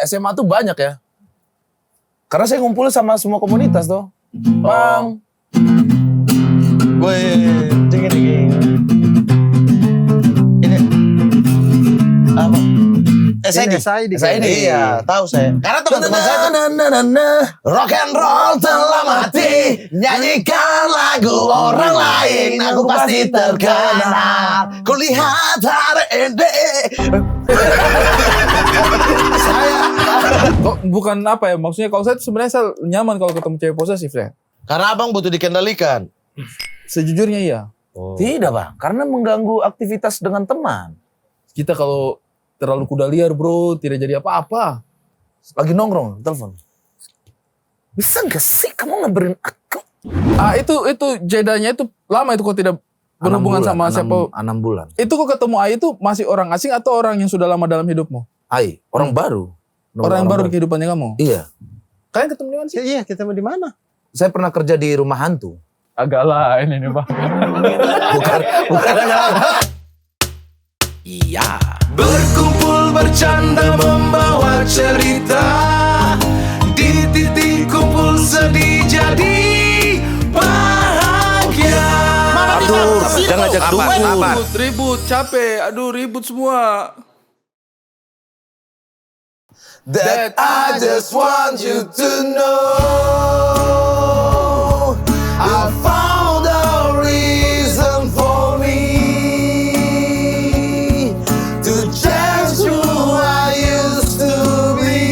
SMA tuh banyak ya. Karena saya ngumpul sama semua komunitas tuh. Bang. Gue gini. Ini apa? SID. Iya, tahu saya. Karena teman-teman saya rock and roll telah mati, nyanyikan lagu orang lain, aku pasti terkenal. Kulihat hari ini. Saya Kok bukan apa ya? Maksudnya kalau saya sebenarnya saya nyaman kalau ketemu cewek posesif ya. karena abang butuh dikendalikan. Sejujurnya iya. Tidak bang, karena mengganggu aktivitas dengan teman. Kita kalau terlalu kuda liar bro, tidak jadi apa-apa. Lagi nongkrong, telepon. Bisa gak sih kamu ngabarin aku? Itu jedanya itu lama itu kok tidak berhubungan sama siapa. 6 bulan. Itu kok ketemu Ai itu masih orang asing atau orang yang sudah lama dalam hidupmu? Ai, orang baru. Orang yang baru di kehidupannya kamu? Iya. Kalian ketemu di mana sih? Iya, ketemu di mana? Saya pernah kerja di rumah hantu. Agak lain ini bang. Bukan agak. Iya. Berkumpul bercanda membawa cerita, di titik kumpul sedih jadi bahagia. Aduh, jangan ngajak dukun. Ribut, capek. Aduh ribut semua. That I just want you to know, I found a reason for me to change who I used to be.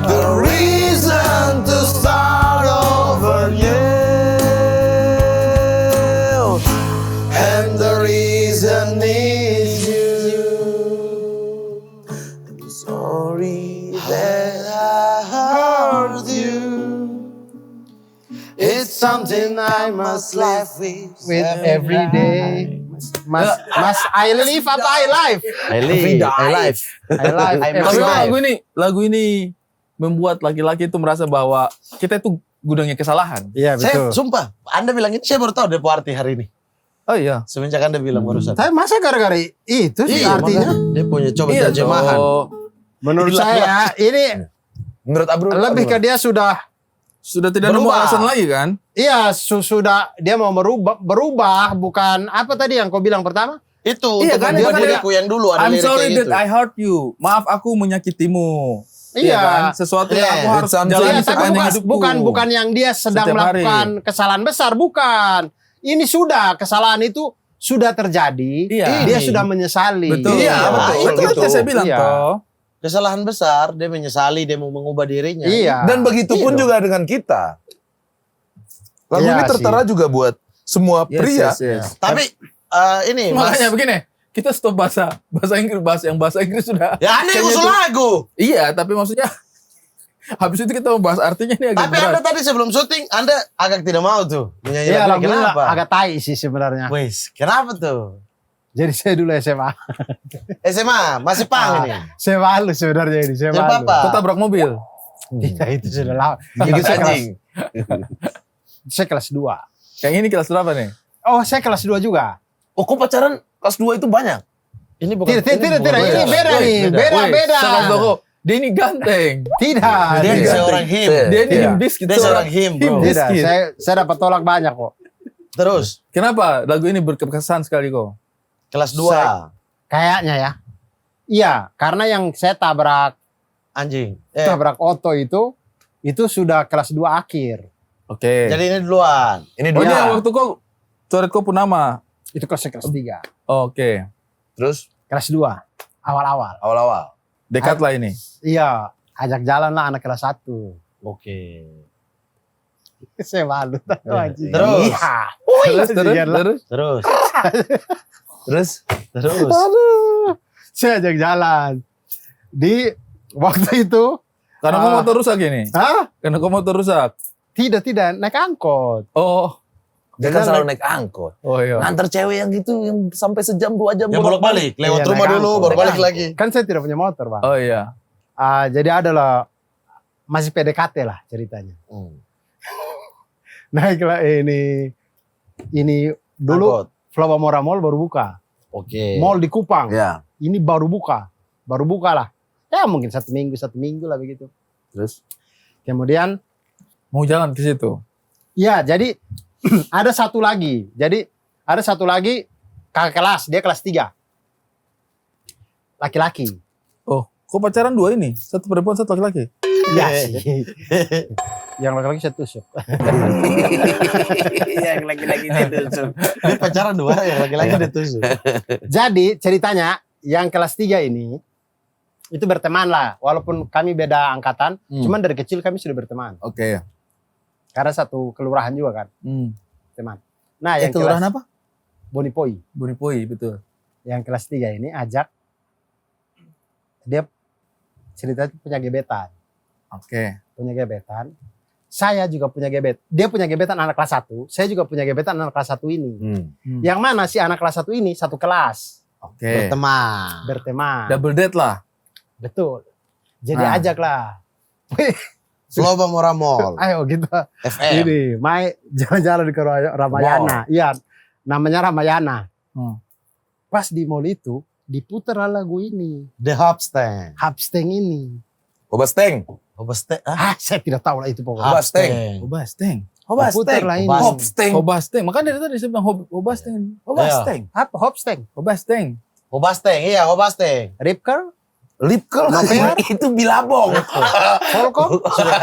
The reason to start over new, and the reason is you. Sorry that I hurt you. It's something I must live with every day. Mas, I live apa I live? Tapi lagu ini membuat laki-laki itu merasa bahwa kita itu gudangnya kesalahan. Iya Saya betul. sumpah, Anda bilang ini saya baru tahu Depo arti hari ini. Oh iya. Semenjak Anda bilang barusan. Tapi masa gara-gara itu sih Iya, artinya? makanya dia punya coba Iya terjemahan. toh. Menurut Gila, saya ini Menurut Abru lebih ke dia sudah tidak nemu Berubah. alasan lagi kan? iya sudah dia mau berubah bukan apa tadi yang kau bilang pertama? Itu Iya untuk kan, membuat itu kan diriku yang dulu ada I'm lirik sorry kayak that gitu. I hurt you. Maaf aku menyakitimu. Iya. kan? Sesuatu yang aku Yeah, harus it's jalani Iya, tapi sepanjang hidupku. bukan yang dia sedang Setiap hari. melakukan kesalahan besar, bukan. Ini sudah kesalahan itu sudah terjadi, Iya. dia sudah menyesali. Betul. Iya, betul, Itu gitu. yang saya bilang Iya. toh. Kesalahan besar, dia menyesali, dia mau mengubah dirinya. Iya. Dan begitu pun Iya. juga dengan kita. Lagu Iya ini tertera juga buat semua pria. Yes. Tapi ini Mas. Makanya begini, kita stop bahasa Inggris, bahasa Inggris sudah. Ya Anda yang kayaknya usul itu- lagu. Iya, tapi maksudnya habis itu kita mau bahas artinya ini agak Tapi Anda berat. tadi sebelum syuting, Anda agak tidak mau tuh menyanyi Iya, lagu. lagunya Kenapa? agak tai sih sebenarnya. Wes, kenapa tuh? Jadi saya dulu SMA. SMA, masih pang ini. Saya malu sebenarnya ini, saya Tidak malu. apa-apa. Kau tabrak mobil. Tidak, itu sudah lama. Gigit Saya kelas- anjing. Saya kelas 2. Yang ini kelas berapa nih? Oh, saya kelas 2 juga. Oh, kok pacaran kelas 2 itu banyak? Ini bukan. Tidak, ini bukan beda nih, Woi, beda. sangat toko. Dia ini ganteng. Tidak, Dia tidak. seorang him. Dia ini Iya. himbis gitu. Dia seorang him, bro. Tidak, Miskin. saya dapat tolak banyak kok. Terus, Kenapa lagu ini berkesan sekali kok? kelas 2. Kayaknya ya. Iya, karena yang saya tabrak Anjing. Oto itu sudah kelas 2 akhir. Oke. Jadi ini duluan. Ini Oh, ini dua. yang waktu kau coret kau punama. Itu kelas 3. Oke. Terus Kelas 2. Awal-awal. awal-awal. Dekat lah ini. Iya, ajak jalan lah anak kelas 1. Oke. Saya malu tahu anjing. Terus? Iya. Terus. Terus. Aduh. Saya ajak jalan. Di waktu itu, Karena kau motor rusak ini. hah? Karena kau motor rusak. Tidak, naik angkot. Oh. Dia kan selalu naik angkot. Oh iya. Nganter cewek yang gitu yang sampai sejam 2 jam Yang bolak-balik, lewat Iya, rumah naik dulu, angkot. baru balik Naik lagi. Kan saya tidak punya motor, Bang. Oh iya. Jadi adalah masih PDKT lah ceritanya. Naiklah ini dulu Angkot. Flowamora Mall baru buka. Oke. Mall di Kupang. Ya. Ini baru buka. baru buka lah. Ya mungkin satu minggu lah begitu. Terus? Kemudian, Mau jalan ke situ. ya jadi ada satu lagi. Jadi ada satu lagi kakak kelas, dia kelas 3. Laki-laki. Oh, kok pacaran 2 ini? Satu perempuan, satu laki-laki. Iya sih. Yang laki-laki saya tusuk. Yang laki-laki ditusuk. Dia pacaran 2, yang laki-laki ditusuk. Jadi ceritanya yang kelas 3 ini itu berteman lah. Walaupun kami beda angkatan, cuman dari kecil kami sudah berteman. Oke. Karena satu kelurahan juga kan, teman. Nah, yang Kelurahan kelas apa? Bonipoi. Bonipoi, betul. Yang kelas 3 ini ajak dia ceritanya punya gebetan. Oke. Punya gebetan. Saya juga punya gebet. Dia punya gebetan anak kelas 1, saya juga punya gebetan anak kelas 1 ini. Yang mana si anak kelas 1 ini satu kelas. Oke. Berteman. Double date lah. Betul. Jadi Ah. ajak lah. Slow Bamora Mall. Ayo kita FM. ini, Mai jalan-jalan ke Ramayana. Iya, namanya Ramayana. Pas di mall itu diputar lagu ini, The Hopstang. Hapsteng ini. Hobasteng. Hopstang. Saya tidak tahu lah itu pokoknya. Hopsteng. Hobasteng. Diputar lah ini. Hobasteng. Hobasteng. Makanya dari tadi saya bilang Hobasteng. Hobasteng. Apa Hopsteng? Hobasteng. Hopsteng, iya Hopsteng. Rip curl? Lip curl itu Bilabong. Volcom?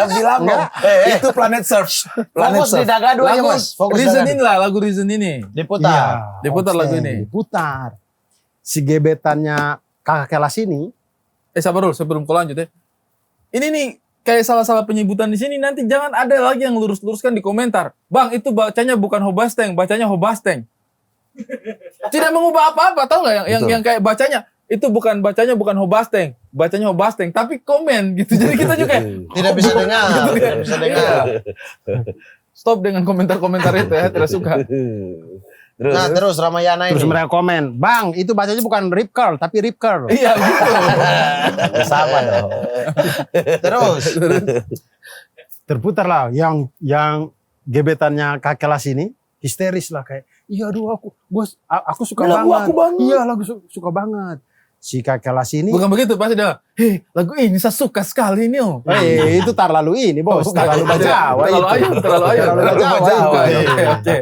Bilabong. Itu Planet Surf. Planet Fokus di Surf. Dagadu aja Lagu mas. Fokus Reason Dagadu. ini lah, lagu Reason ini. Diputar. Diputar lagu Hopsteng, ini. Diputar. Si gebetannya kakak kelas ini, Sabar dulu sebelum kau lanjut ya. Ini nih kayak salah-salah penyebutan di sini, nanti jangan ada lagi yang lurus-luruskan di komentar. Bang, itu bacanya bukan Hobasteng, bacanya Hobasteng. Tidak mengubah apa-apa, tahu nggak yang kayak bacanya itu bacanya bukan Hobasteng, bacanya Hobasteng, tapi komen gitu. Jadi kita juga kayak, Tidak bisa dengar. Tidak bisa dengar. stop dengan komentar-komentar itu ya, tidak suka. Nah terus Ramayana ini. terus mereka komen, Bang, itu bacanya bukan rip curl, tapi rip curl. Iya gitu. Sama dong. Terus. Terputar lah yang gebetannya kakak kelas ini histeris lah kayak, iya aduh aku suka Lagu banget. aku banget. Iya lagu suka banget. Si kakak kelas ini, Bukan begitu, pasti dia, hei lagu ini saya suka sekali ini oh. itu terlalu ini bos, terlalu bajawa Terlalu itu. ayam, terlalu ayam. Terlalu bajawa Bajawa, itu. Oke.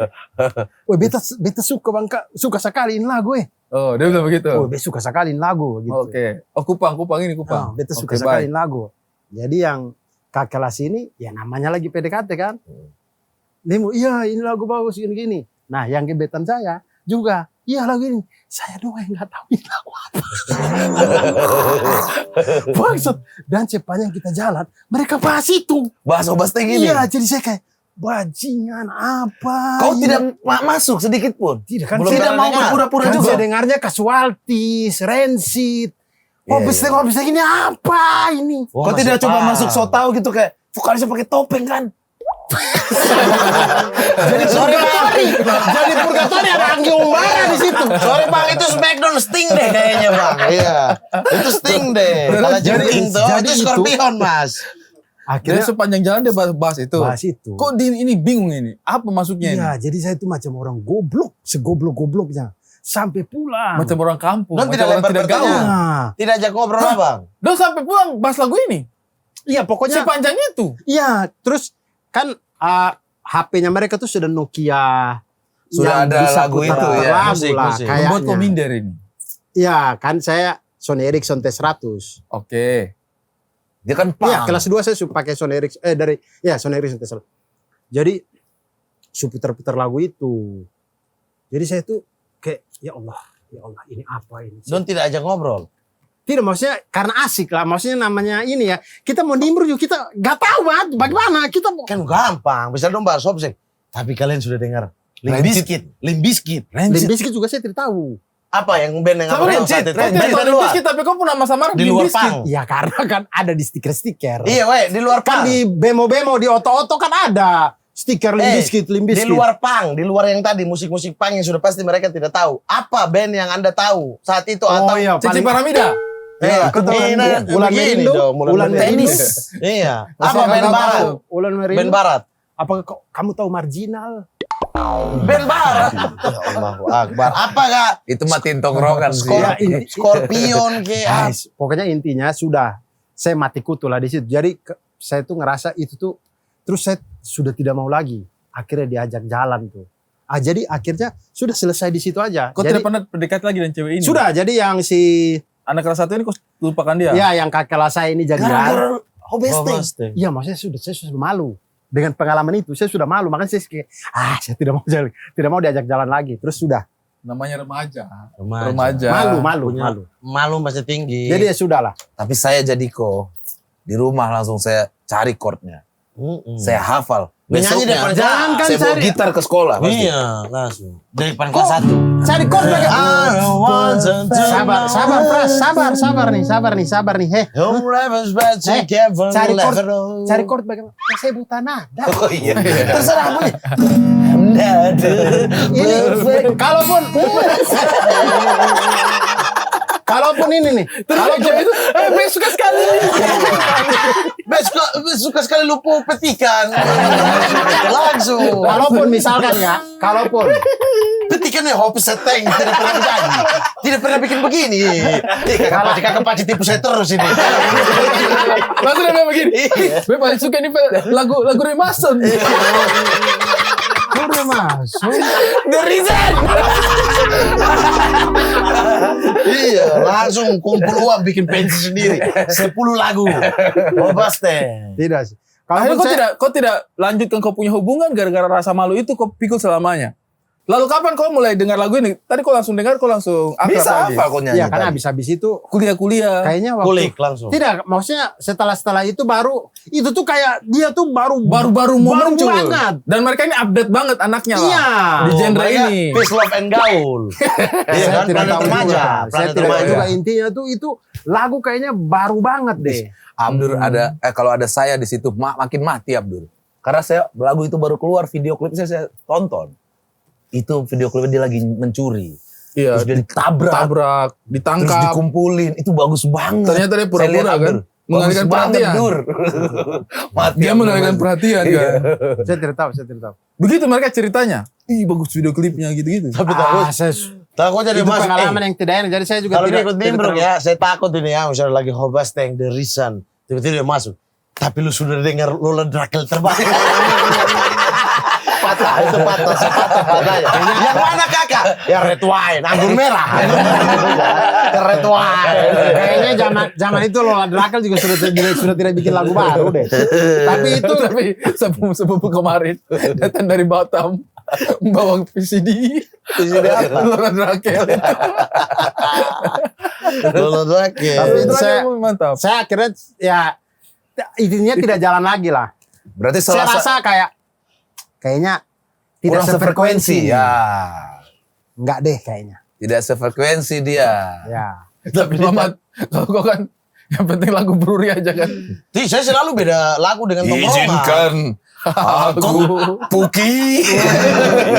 Weh beta suka bang kak, suka sekali ini lagu Oh, dia bilang begitu. beta suka sekali ini lagu gitu. Oke. Oh, Kupang ini Kupang. Beta suka Oke, sekali baik. ini lagu. Jadi yang kakak kelas ini, ya namanya lagi PDKT kan. Dia mau, iya ini lagu bagus gini-gini. Nah yang gebetan saya juga, iya lagu ini. Saya doang yang gak tahu ini lagu apa. Bangsat. Dan sepanjang kita jalan, mereka bahas itu. Bahas Hobasteng ini. Iya, jadi saya kayak, bajingan apa? Kau ini?" tidak masuk sedikit pun. Tidak kan? Belum Tidak pernah mau dengar. berpura-pura Kan juga. saya dengarnya Casualties, Rancid. Iya, Hobasteng ini apa ini? Oh, Kau tidak masih coba paham. masuk so tau gitu kayak vokalisnya pakai topeng kan? Jadi purgatori. Jadi purgatori ada Anggi Umbara di situ. Sorry bang, itu Smackdown Sting deh kayaknya bang. Iya, itu Sting deh. Kalau Jering tuh, jadi itu itu- Scorpion mas. Jadi Akhirnya sepanjang jalan dia bahas itu. bahas itu. Kok ini bingung ini? Apa maksudnya ini? Iya, jadi saya itu macam orang goblok, segoblok-gobloknya. Sampai pulang. Macam orang kampung, Dan macam tidak orang lebar tidak gaul. bertanya. Nah, Tidak ajak ngobrol lah bang. Dan sampai pulang bahas lagu ini. iya pokoknya. Sepanjang itu. Iya, terus kan HP-nya mereka tuh sudah Nokia. Sudah yang ada bisa lagu putar itu ya, lagu musik, lah, musik. kayaknya. Membuat kau minder ini. Iya, kan saya Sony Ericsson T100. Oke. Dia kan pang. Iya, kelas 2 saya pakai Sony Ericsson Sony Ericsson T100. Jadi putar-putar lagu itu. Jadi saya tuh kayak ya Allah, ini apa ini? Don tidak ajak ngobrol. Tidak, maksudnya karena asik lah. Maksudnya namanya ini ya. Kita mau nimbrung juga kita gak tahu banget bagaimana. Kita mau. Kan gampang, bisa dong bahas Hopsteng. Tapi kalian sudah dengar Limp Rancid. Bizkit. Limp Bizkit. Limp Bizkit juga saya tidak tahu. Apa yang band yang Sama apa Rancid. saat itu? Rancid Band atau di luar. Limp Bizkit, tapi kau pernah sama Di luar pang. Ya karena kan ada di stiker-stiker. Iya weh, di luar Kan pang. di bemo-bemo, di oto-oto kan ada stiker Limp Bizkit. Di luar pang, di luar yang tadi musik-musik pang yang sudah pasti mereka tidak tahu. Apa band yang Anda tahu saat itu Oh atau iya, Cici paling. Paramida. Iya, Kau tahu kan begini, Ulan begini Merindo, dong, Ulan Tenis. Iya. Masih Apa band nggak barat? tahu. Ulan Merindo. Band barat. Apa kamu tahu Marginal? Band barat. Allahu Akbar. Apa Kak? Itu mah tongkrongan sih. Scorpion kayak. Guys, pokoknya intinya sudah saya mati kutu lah di situ. Jadi saya tuh ngerasa itu tuh terus saya sudah tidak mau lagi. Akhirnya diajak jalan tuh. Jadi akhirnya sudah selesai di situ aja. Kau Jadi, tidak pernah berdekat lagi dengan cewek ini? sudah. Jadi yang si Anak kelas 1 ini kau lupakan dia? ya yang kakak kelas saya ini jadian. Gara-gara hobesting. Iya, maksudnya saya sudah malu dengan pengalaman itu. Saya sudah malu, makanya saya kayak saya tidak mau jalan, tidak mau diajak jalan lagi. Terus sudah Namanya remaja. Remaja. malu. Malu masih tinggi. Jadi ya sudah lah. Tapi saya jadi kok di rumah langsung saya cari chordnya. Saya hafal. Menyanyi Besoknya, depan jangan saya bawa cari- gitar ke sekolah. pasti. Iya, langsung. Dari depan kelas 1. Cari chord sabar nih. Heh. Cari chord bagaimana? Saya buta nada. Oh iya. Terserah bunyi. Ini kalaupun ini nih, kalaupun itu Suka sekali. Suka sekali lupa petikan. Langsung. kalaupun misalkan ya, kalaupun Petikannya hobi seteng. Tidak pernah jadi. Tidak pernah bikin begini. Kakak paci tipu saya terus ini. Langsung dia begini. Gue paling suka nih lagu Remason. udah masuk. The Reason. Iya, langsung kumpul uang bikin pensi sendiri. 10 lagu. Bobas teh. Tidak sih. Akhirnya Kalaupun kau tidak lanjutkan kau punya hubungan gara-gara rasa malu itu kau pikul selamanya. Lalu kapan kau mulai dengar lagu ini? Tadi kau langsung dengar, kau langsung akrab Bisa lagi. apa kok nyanyi? ya karena tadi? habis itu Kuliah-kuliah. kayaknya waktu Kulik langsung. tidak, maksudnya setelah itu baru itu tuh kayak dia tuh Baru-baru mau baru muncul. banget. Dan mereka ini update banget anaknya lah. Iya. Di genre Mereka ini. Peace, love, and gaul. Iya Saya kan? tidak Planet tahu remaja. juga. Saya Planet tidak tahu remaja. juga intinya tuh itu lagu kayaknya baru banget deh. Abdur ada kalau ada saya di situ makin mati Abdur. Karena lagu itu baru keluar, video klipnya saya tonton. Itu video klipnya dia lagi mencuri. Iya. Terus dia ditabrak, terus ditangkap. dikumpulin. Itu bagus banget. Ternyata dia Saya pura-pura lihat, kan. Abdur. Mengalihkan Bagus banget, perhatian. Dur. Mati Dia Abdur. mengalihkan perhatian kan. Saya tidak tahu. Begitu mereka ceritanya. Ih bagus video klipnya gitu-gitu. Tapi takut. saya Takut jadi itu masuk. pengalaman yang tidak enak. Jadi saya juga Kalau dia tidak ikut nimbrung ya, saya takut ini ya. Misalnya lagi hobas tank, The Reason. Tiba-tiba dia masuk. Tapi lu sudah dengar Lola Drakel terbang. patah ya. Yang mana kakak? Ya red wine, anggur merah. Red wine. kayaknya zaman itu Lola Drakel juga sudah tidak bikin lagu baru deh. Tapi itu Tapi sepupu kemarin datang dari Batam bawa VCD. VCD apa? Lola Drakel. Lola Drakel. Tapi itu mantap. saya akhirnya ya intinya tidak jalan lagi lah. Berarti Saya rasa kayaknya tidak kurang sefrekuensi. Ya. Enggak deh kayaknya. Tidak sefrekuensi dia. Ya. Tapi Muhammad, kalau kau kan yang penting lagu Bruri aja kan. Saya selalu beda lagu dengan tongkrongan. Izinkan aku Puki.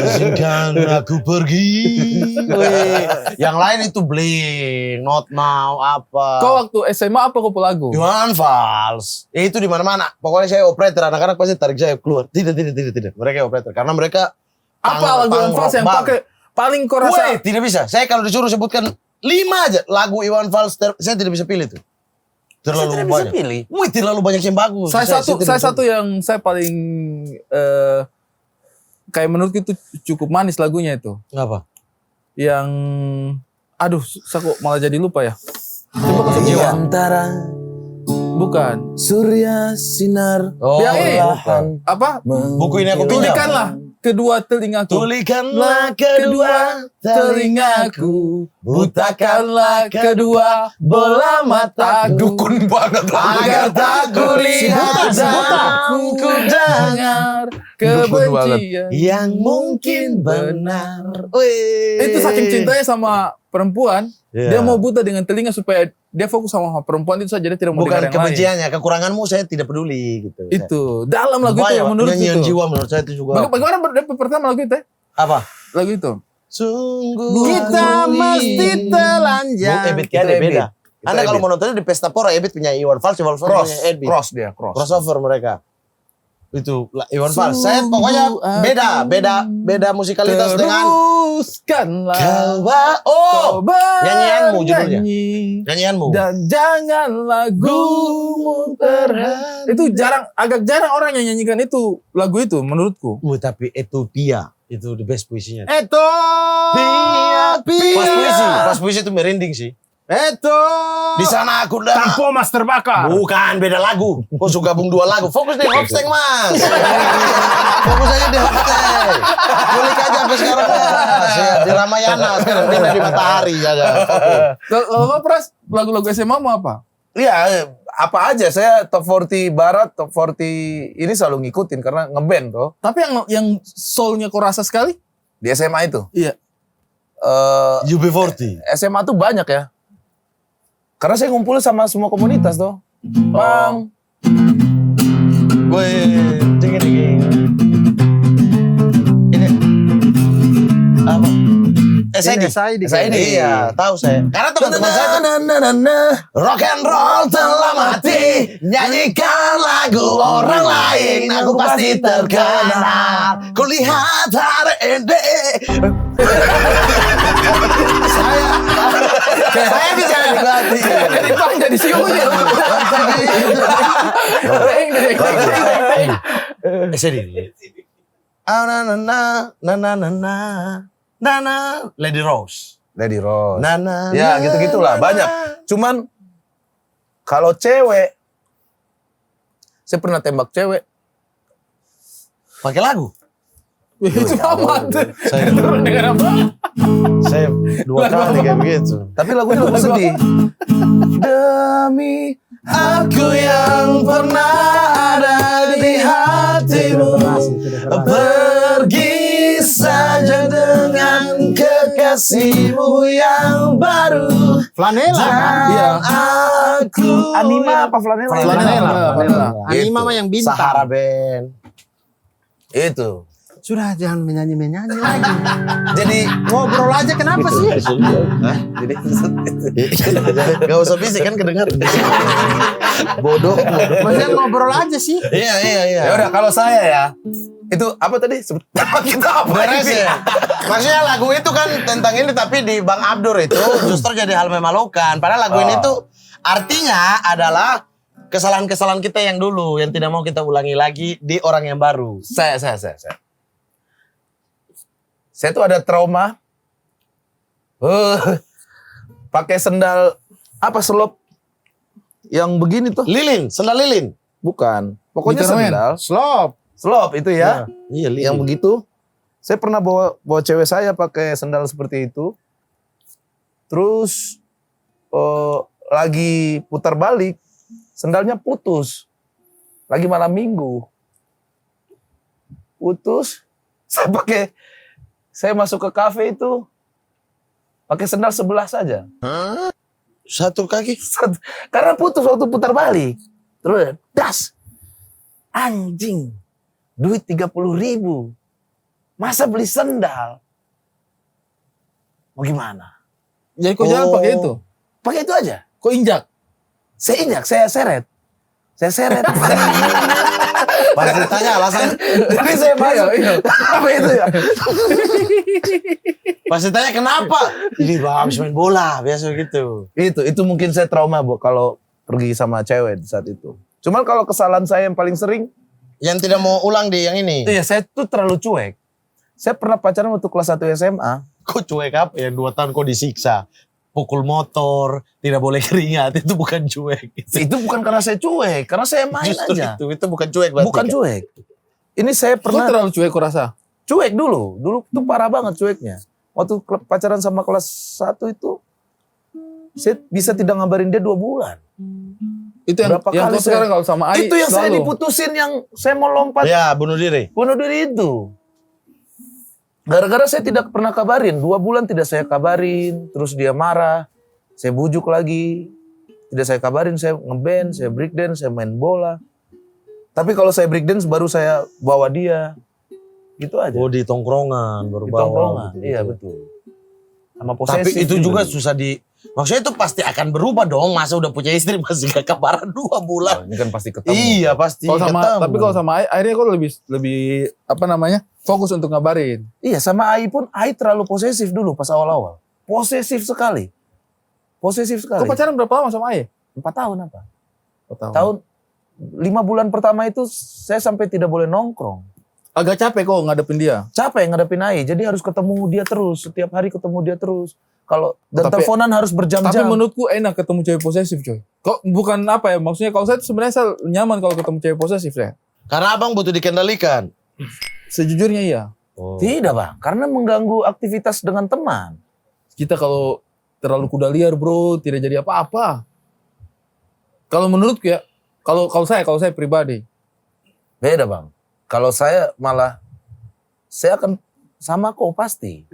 Izinkan aku pergi. Yang lain itu Blink, Not Now, apa. Kau waktu SMA apa kau lagu? Iwan Fals. Itu di mana-mana. Pokoknya saya operator, anak-anak pasti tarik saya keluar. Tidak. Mereka operator karena mereka Apa lagu Iwan Fals yang pakai paling kau rasa? Tidak bisa. Saya kalau disuruh sebutkan 5 aja lagu Iwan Fals, saya tidak bisa pilih tuh. Terlalu Saya tidak banyak. bisa pilih. Wih, terlalu banyak yang bagus. Saya tidak satu yang saya paling kayak menurutku itu cukup manis lagunya itu. Apa? Yang aduh, saya kok malah jadi lupa ya. Coba kau Di sebut. antara Bukan. surya sinar. Oh, Yang ini perlahan apa? buku ini aku pinjam. Tulikanlah kedua telingaku. Tulikanlah kedua telingaku, Butakanlah kedua bola mata. dukun banget agar tak kulihat dan ku dengar Kebencian yang mungkin benar. Wih. itu saking cintanya sama perempuan, dia mau buta dengan telinga supaya dia fokus sama perempuan itu saja, dia tidak mau Bukan dengar yang lain. kebenciannya, kekuranganmu saya tidak peduli gitu. Itu dalam lagu itu yang menurut nyanyian itu. jiwa menurut saya itu juga. Bagaimana pertama lagu itu? Apa? Lagu itu. Sungguh Kita aku mesti ingin. telanjang. Ebit Kita ada Ebit. beda. Kita Anda kalau Ebit. mau nontonnya di Pesta Pora, Ebit punya Iwan Fals, Iwan Fals punya Ebit. cross dia cross. Crossover mereka. Itu Iwan Fals. Saya pokoknya beda musikalitas dengan teruskanlah Oh, nyanyianmu judulnya. bernyanyi. Nyanyianmu. Dan jangan lagumu terhenti. Itu agak jarang orang yang nyanyikan itu lagu itu menurutku. Tapi itu dia, itu the best puisinya. Eto. Pas puisi itu merinding sih. Eto. Di sana aku udah Tampo Mas terbakar. Bukan, beda lagu. Kok suka gabung 2 lagu. Fokus di Hopsteng, Mas. Fokus aja di Hopsteng. Kulik aja sampai sekarang, Mas. Ya, di Ramayana sekarang pindah di Matahari ya. Kalau kau Pras, lagu-lagu SMA mau apa? Iya, apa aja. Saya top 40 barat, top 40 ini selalu ngikutin karena ngeband toh. Tapi yang soulnya kau rasa sekali? Di SMA itu. Iya. UB40. SMA tuh banyak ya. Karena saya ngumpul sama semua komunitas toh. Bang. Gue dingin. Ini apa? SID. Iya, tahu saya. Karena teman-teman saya rock and roll telah mati, nyanyikan lagu orang lain, aku pasti terkenal. Kulihat hari ini. Saya bisa nikmati. Jadi bang jadi sionya. Sedih. Nana, Lady Rose. Lady Rose. Nana. Ya gitu-gitulah banyak. Cuman kalau cewek, saya pernah tembak cewek. Pakai lagu. Itu apa tuh? Saya Dengan apa? Saya 2 kali kayak begitu. Tapi lagunya lagu sedih. Demi Aku yang pernah ada di hatimu, pergi saja dengan kekasihmu yang baru. Flanela. Iya. Aku Anima apa Flanela? Flanela. Anima mah yang bintang. Sahara Band. Itu. Sudah jangan menyanyi lagi. Jadi Ngobrol aja kenapa sih? jadi Gak usah bisik kan kedengar. Bodoh. Maksudnya ngobrol aja sih. Iya. ya udah kalau saya ya itu apa tadi kita apa Beres ini? ya. Maksudnya lagu itu kan tentang ini, tapi di Bang Abdur itu justru jadi hal memalukan. Padahal lagu ini tuh artinya adalah kesalahan-kesalahan kita yang dulu yang tidak mau kita ulangi lagi di orang yang baru. Saya tuh ada trauma. Pakai sendal apa selop yang begini tuh? Lilin, sendal lilin. Bukan. Pokoknya Peterman. sendal. Slop itu ya. Iya, lilin. Yang begitu. Saya pernah bawa cewek saya pakai sendal seperti itu. Terus lagi putar balik, sendalnya putus. Lagi malam minggu. Putus. Saya masuk ke kafe itu pakai sendal sebelah saja. Satu kaki. Karena putus waktu putar balik. Terus das. Anjing. Duit 30.000. Masa beli sendal? Mau gimana? Jadi kau jalan pakai itu? Pakai itu aja. Kau injak? Saya injak, saya seret. Pasti tanya alasan. Jadi saya masuk. Apa itu ya? Pasti tanya kenapa? Ini bang habis main bola biasa gitu. Itu mungkin saya trauma Bu kalau pergi sama cewek di saat itu. Cuman kalau kesalahan saya yang paling sering, yang tidak mau ulang di yang ini. iya saya tuh terlalu cuek. Saya pernah pacaran waktu kelas 1 SMA. Kok cuek apa? Yang 2 tahun kok disiksa. Pukul motor, tidak boleh keringat, itu bukan cuek. Itu bukan karena saya cuek, karena saya main Justru aja. itu bukan cuek berarti. Bukan cuek. Ini saya Kau pernah terlalu cuek kau rasa? cuek dulu. Dulu tuh parah banget cueknya. Waktu pacaran sama kelas 1 itu, saya bisa tidak ngabarin dia 2 bulan. Itu yang Berapa kau kali sekarang kalau sama Ai Itu yang saya selalu. diputusin, yang saya mau lompat Ya, bunuh diri. bunuh diri itu. Gara-gara saya tidak pernah kabarin, 2 bulan tidak saya kabarin, terus dia marah. Saya bujuk lagi, tidak saya kabarin, saya ngeband, saya breakdance, saya main bola. Tapi kalau saya breakdance baru saya bawa dia, gitu aja. Oh, di tongkrongan baru Di bawa. tongkrongan, gitu. iya betul. Sama Tapi posesif itu juga juga. susah Maksudnya itu pasti akan berubah dong. Masa udah punya istri masih gak kabaran 2 bulan. Ini kan pasti ketemu. Iya pasti Kalau sama, ketemu. tapi kalau sama Ai, akhirnya kok lebih apa namanya, fokus untuk ngabarin. Iya, sama Ai pun, Ai terlalu posesif dulu pas awal-awal. Posesif sekali. Posesif sekali. Kau pacaran berapa lama sama Ai? 4 tahun apa? Tahun. Tahun 5 bulan pertama itu saya sampai tidak boleh nongkrong. Agak capek kok ngadepin dia. Capek ngadepin Ai, jadi harus ketemu dia terus. Setiap hari ketemu dia terus. Kalau dan Tapi- teleponan harus Tapi berjam-jam. menurutku enak ketemu cewek posesif coy. Kok bukan apa ya, maksudnya kalau saya tuh sebenarnya saya nyaman kalau ketemu cewek posesif ya. Karena abang butuh dikendalikan. Sejujurnya iya. Tidak bang, karena mengganggu aktivitas dengan teman. Kita kalau terlalu kuda liar bro, tidak jadi apa-apa. Kalau menurutku ya, kalau saya pribadi. Beda bang. Kalau saya malah, saya akan sama kok pasti.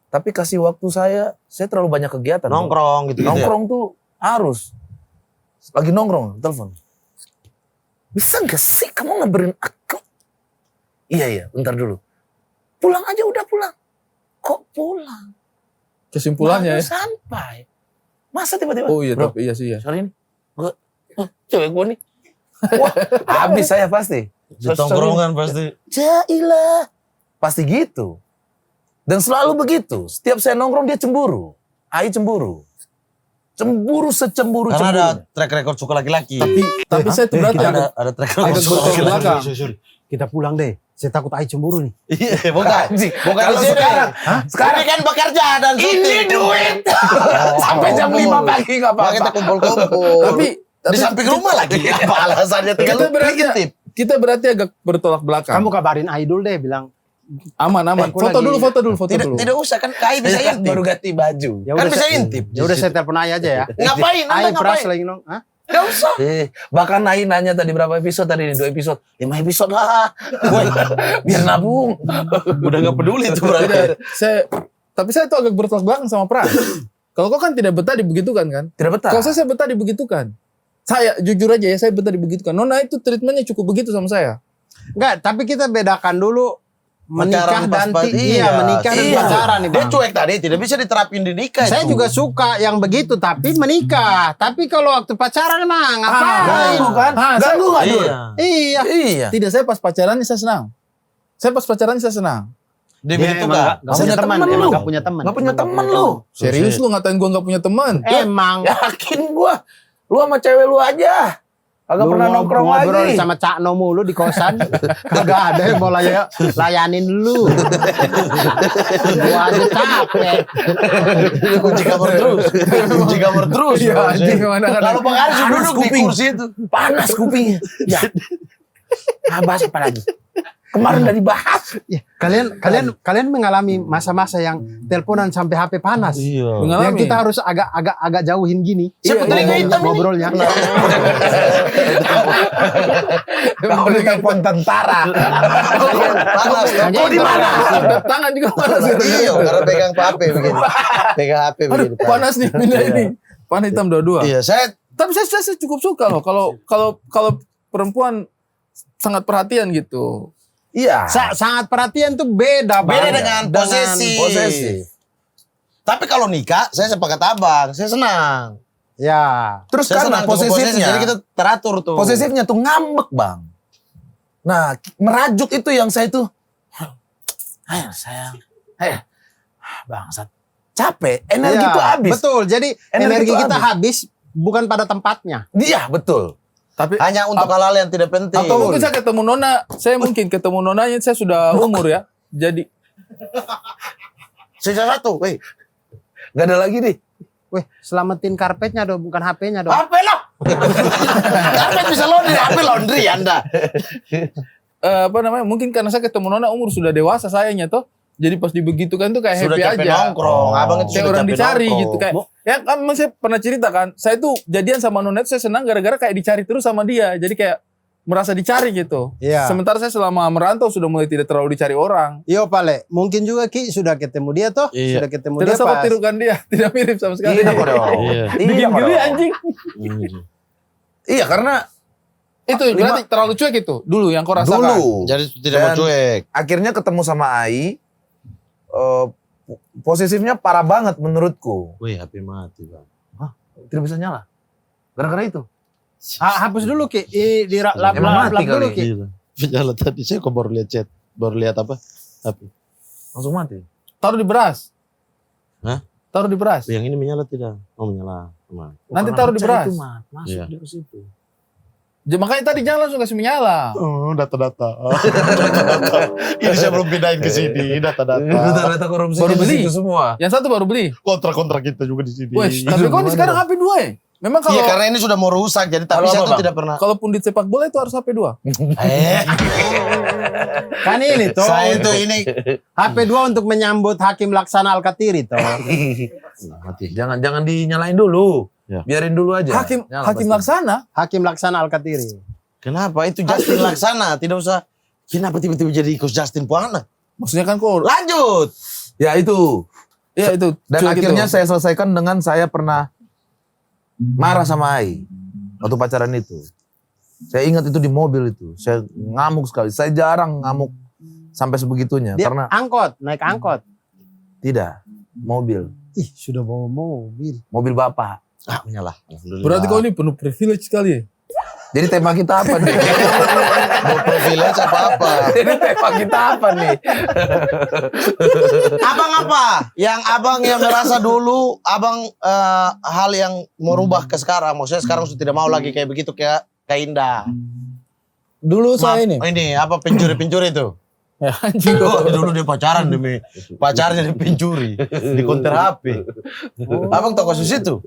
Tapi kasih waktu saya terlalu banyak kegiatan. Bang. Nongkrong gitu, Nongkrong tuh harus. Lagi nongkrong, telepon. Bisa gak sih kamu ngabarin aku? Iya, bentar dulu. Pulang aja udah pulang. Kok pulang? Kesimpulannya Baru ya. sampai. Masa tiba-tiba? Oh iya, Bro, tapi iya sih ya. sorry nih. Cewek gue nih. Wah, habis saya pasti. Di tongkrongan pasti. Jailah. Pasti gitu. Dan selalu begitu. Setiap saya nongkrong dia cemburu. Ai cemburu. Cemburu secemburu Karena ada cemburu. track record suka laki-laki. Tapi saya tuh berarti ada track record agak suka bertolak laki-laki. belakang. Kita pulang deh. Saya takut Ai cemburu nih. Iya, bukan. Bukan Kalau di sini. sekarang, Sekarang kan bekerja dan ini syuting. duit. Sampai jam 5 pagi gak Wah, kita apa-apa. kumpul-kumpul. Tapi di samping rumah lagi. Apa alasannya tinggal kita berarti agak bertolak belakang. Kamu kabarin Ai dulu deh, bilang. Aman. aku Foto lagi- dulu, foto dulu. Tidak usah kan Kai bisa Saya intip. baru ganti baju. Ya Kan udah bisa saya- intip. Ya udah saya telepon Ai aja ya. Ngapain? Anda Ai pras ngapain? lagi nong. Hah? Gak usah. Bahkan Ai nanya tadi berapa episode tadi ini? 2 episode. 5 episode lah. Biar nabung. Udah gak peduli tuh berarti. Tidak, tapi saya tuh agak bertolak belakang sama Pras. Kalau kau kan tidak betah dibegitukan kan? Tidak betah. Kalau saya betah dibegitukan. Saya jujur aja ya, saya betah dibegitukan. Nona itu treatmentnya cukup begitu sama saya. Enggak, tapi kita bedakan dulu menikah Pacaran dan pas-pas. menikah dan Iya. pacaran nih, Dia Bang. cuek tadi, tidak bisa diterapin di nikah. Saya itu. juga suka yang begitu, tapi menikah. Tapi kalau waktu pacaran mah ngapain? Ganggu kan? Ganggu gak Dur? Iya. Iya. Iya. Tidak, saya pas pacaran saya senang. Saya pas pacaran saya senang. Dia Dia begitu emang gak? nggak punya teman, lu. emang gak punya teman. Gak punya teman lu. Serius lu ngatain gua nggak punya teman? Emang. Yakin gua. Lu sama cewek lu aja. Kagak Lu pernah nongkrong ngobrol lagi. sama Cak No mulu di kosan. Kagak ada yang mau layanin lu. Gua aja capek. Dia kunci kamar terus. Kunci kamar terus. Iya, anjing gimana kan? Kalau Bang Aris Panas duduk di kuping. kursi itu. Panas kupingnya. Ya. Bahas apa lagi? Kemarin udah dibahas. Ya, kalian mengalami masa-masa yang teleponan sampai HP panas. Iya. Mengalami. Yang kita harus agak jauhin gini. Siapa telinga hitam ini? ngobrolnya. Kau ditelepon tentara. Panas. Kau di mana? Tangan juga panas. Iya, karena pegang HP begini. Pegang HP begini. Panas nih pindah ini. Panah hitam dua-dua. Iya, saya Tapi saya cukup suka loh kalau perempuan sangat perhatian gitu. Iya. Sangat perhatian tuh beda, Bang. beda dengan posesif. posesif. Tapi kalau nikah, saya sepakat abang. Saya senang. Ya. Terus Saya karena senang cukup posesif, posesifnya, jadi kita teratur tuh. posesifnya tuh ngambek bang. Nah merajuk itu yang saya tuh, ayo sayang, ayo bangsat, capek, energi Ya, tuh habis. Betul. Jadi Energi energi itu kita habis bukan pada tempatnya. Iya betul. Tapi Hanya untuk hal-hal yang tidak penting. atau mungkin saya ketemu Nona, saya mungkin ketemu Nonanya saya sudah umur ya. Jadi Sisa satu, weh. Gak ada lagi nih. Weh, selamatin karpetnya dong, bukan HP-nya dong. HP lo. Karpet bisa laundry, HP laundry Anda. apa namanya? Mungkin karena saya ketemu Nona umur sudah dewasa sayangnya toh. Jadi pas dibegitukan tuh kayak Sudah happy capek aja. nongkrong. Abang itu Kayak sudah orang capek dicari nongkrong. gitu kayak. Ya kan saya pernah cerita kan, saya tuh jadian sama Nona itu saya senang gara-gara kayak dicari terus sama dia. Jadi kayak merasa dicari gitu. Iya. Sementara saya selama merantau sudah mulai tidak terlalu dicari orang. Yo Pale, mungkin juga Ki sudah ketemu dia toh, Iya. sudah ketemu Tidak dia sama pas. tirukan dia, tidak mirip sama sekali. Iya kok dong. Iya. Bikin Iya kok geli dong. anjing. Iya karena Itu berarti terlalu cuek itu dulu yang kau rasakan. dulu Jadi tidak mau Dan cuek. akhirnya ketemu sama Ai, posesifnya parah banget menurutku. Wih, HP mati bang. Tidak bisa nyala. Gara-gara itu. Hapus dulu Ki. Di lap Emang mati dulu kali. Ki. Gila. Penyala tadi saya kok baru lihat chat, baru lihat apa? HP. Langsung mati. Taruh di beras. Hah? Taruh di beras. Yang ini menyala tidak? Oh menyala. Aman. Nanti Karena taruh di pecah beras. itu, Mat. Masuk Iya. dia ke situ. Makanya tadi jangan langsung kasih menyala. Oh, data-data. Data-data. Ini saya belum pindahin ke sini, data-data. Data korupsi Baru beli. itu semua. Yang satu baru beli. Kontrak-kontrak kita juga di sini. Wes, tapi kok ini sekarang HP 2 ya? Memang kalau Iya, karena ini sudah mau rusak, jadi tapi Kalau saya apa, tuh Bang? tidak pernah. kalau pundit sepak bola itu harus HP 2. Kan ini tuh. Saya itu ini. HP 2 untuk menyambut Hakim Laksana Al-Katiri toh. Mati. Jangan dinyalain dulu. Ya. Biarin dulu aja. Hakim Nyala Hakim pasti. Laksana. Hakim Laksana Al-Katiri. Kenapa? Itu Justin Laksana, tidak usah. Kenapa tiba-tiba jadi ikut Justin Puana? Maksudnya kan kok Lanjut. Ya itu. ya itu. Dan cuek akhirnya itu. saya selesaikan dengan saya pernah marah sama Ai waktu pacaran itu. Saya ingat itu di mobil itu. Saya ngamuk sekali. Saya jarang ngamuk sampai sebegitunya Dia karena angkot, naik angkot. tidak mobil, Ih, sudah bawa mobil. mobil bapak. Ah, menyala. Alhamdulillah. Berarti kau ini penuh privilege sekali ya. Jadi tema kita apa nih? mau privilege apa-apa. Jadi tema kita apa nih? Abang apa? Yang abang yang merasa dulu, abang hal yang merubah ke sekarang. Maksudnya sekarang sudah tidak mau lagi kayak begitu kayak Indah. Dulu saya ini. Ini apa pencuri-pencuri itu? Ya, anjing. Oh, dulu dia pacaran demi pacarnya dia pencuri di konter HP. Abang tahu kasus itu?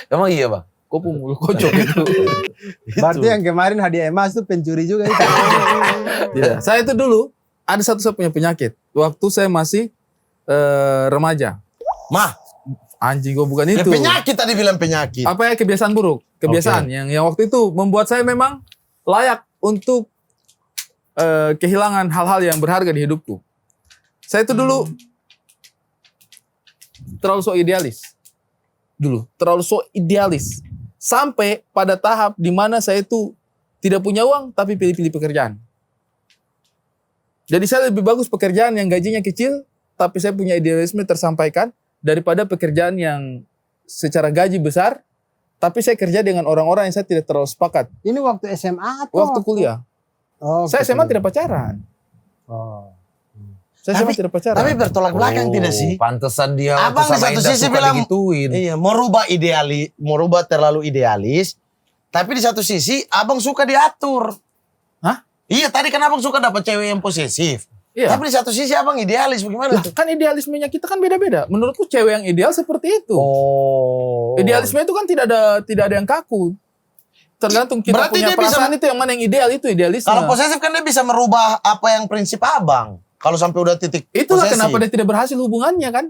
Emang iya bang? Kok mulu kocok itu. Berarti yang kemarin hadiah emas itu pencuri juga itu. Tidak. Saya itu dulu ada satu saya punya penyakit. Waktu saya masih remaja. Mah, Anjing kok bukan ya itu. penyakit tadi bilang penyakit. Apa ya kebiasaan buruk? Kebiasaan yang waktu itu membuat saya memang layak untuk kehilangan hal-hal yang berharga di hidupku. Saya itu dulu terlalu so idealis. Terlalu so idealis. Sampai pada tahap di mana saya itu tidak punya uang tapi pilih-pilih pekerjaan. Jadi saya lebih bagus pekerjaan yang gajinya kecil tapi saya punya idealisme tersampaikan daripada pekerjaan yang secara gaji besar tapi saya kerja dengan orang-orang yang saya tidak terlalu sepakat. Ini waktu SMA atau Waktu kuliah. Oh, Saya SMA kuliah. tidak pacaran. Oh. Saya SMA tidak pacaran. Tapi bertolak belakang tidak sih? Pantesan dia Abang waktu di sama satu Indah sisi suka bilang, digituin. Iya, merubah terlalu idealis. Tapi di satu sisi abang suka diatur. Hah? Iya, tadi kan abang suka dapat cewek yang posesif. Iya. Tapi di satu sisi abang idealis, bagaimana Lah, tuh? kan idealismenya kita kan beda-beda. Menurutku cewek yang ideal seperti itu. Oh. Idealisme itu kan tidak ada yang kaku. Tergantung kita Berarti punya dia bisa- perasaan itu yang mana yang ideal itu idealisme. Kalau posesif kan dia bisa merubah apa yang prinsip abang. Kalau sampai udah titik Itulah posesif. kenapa dia tidak berhasil hubungannya kan.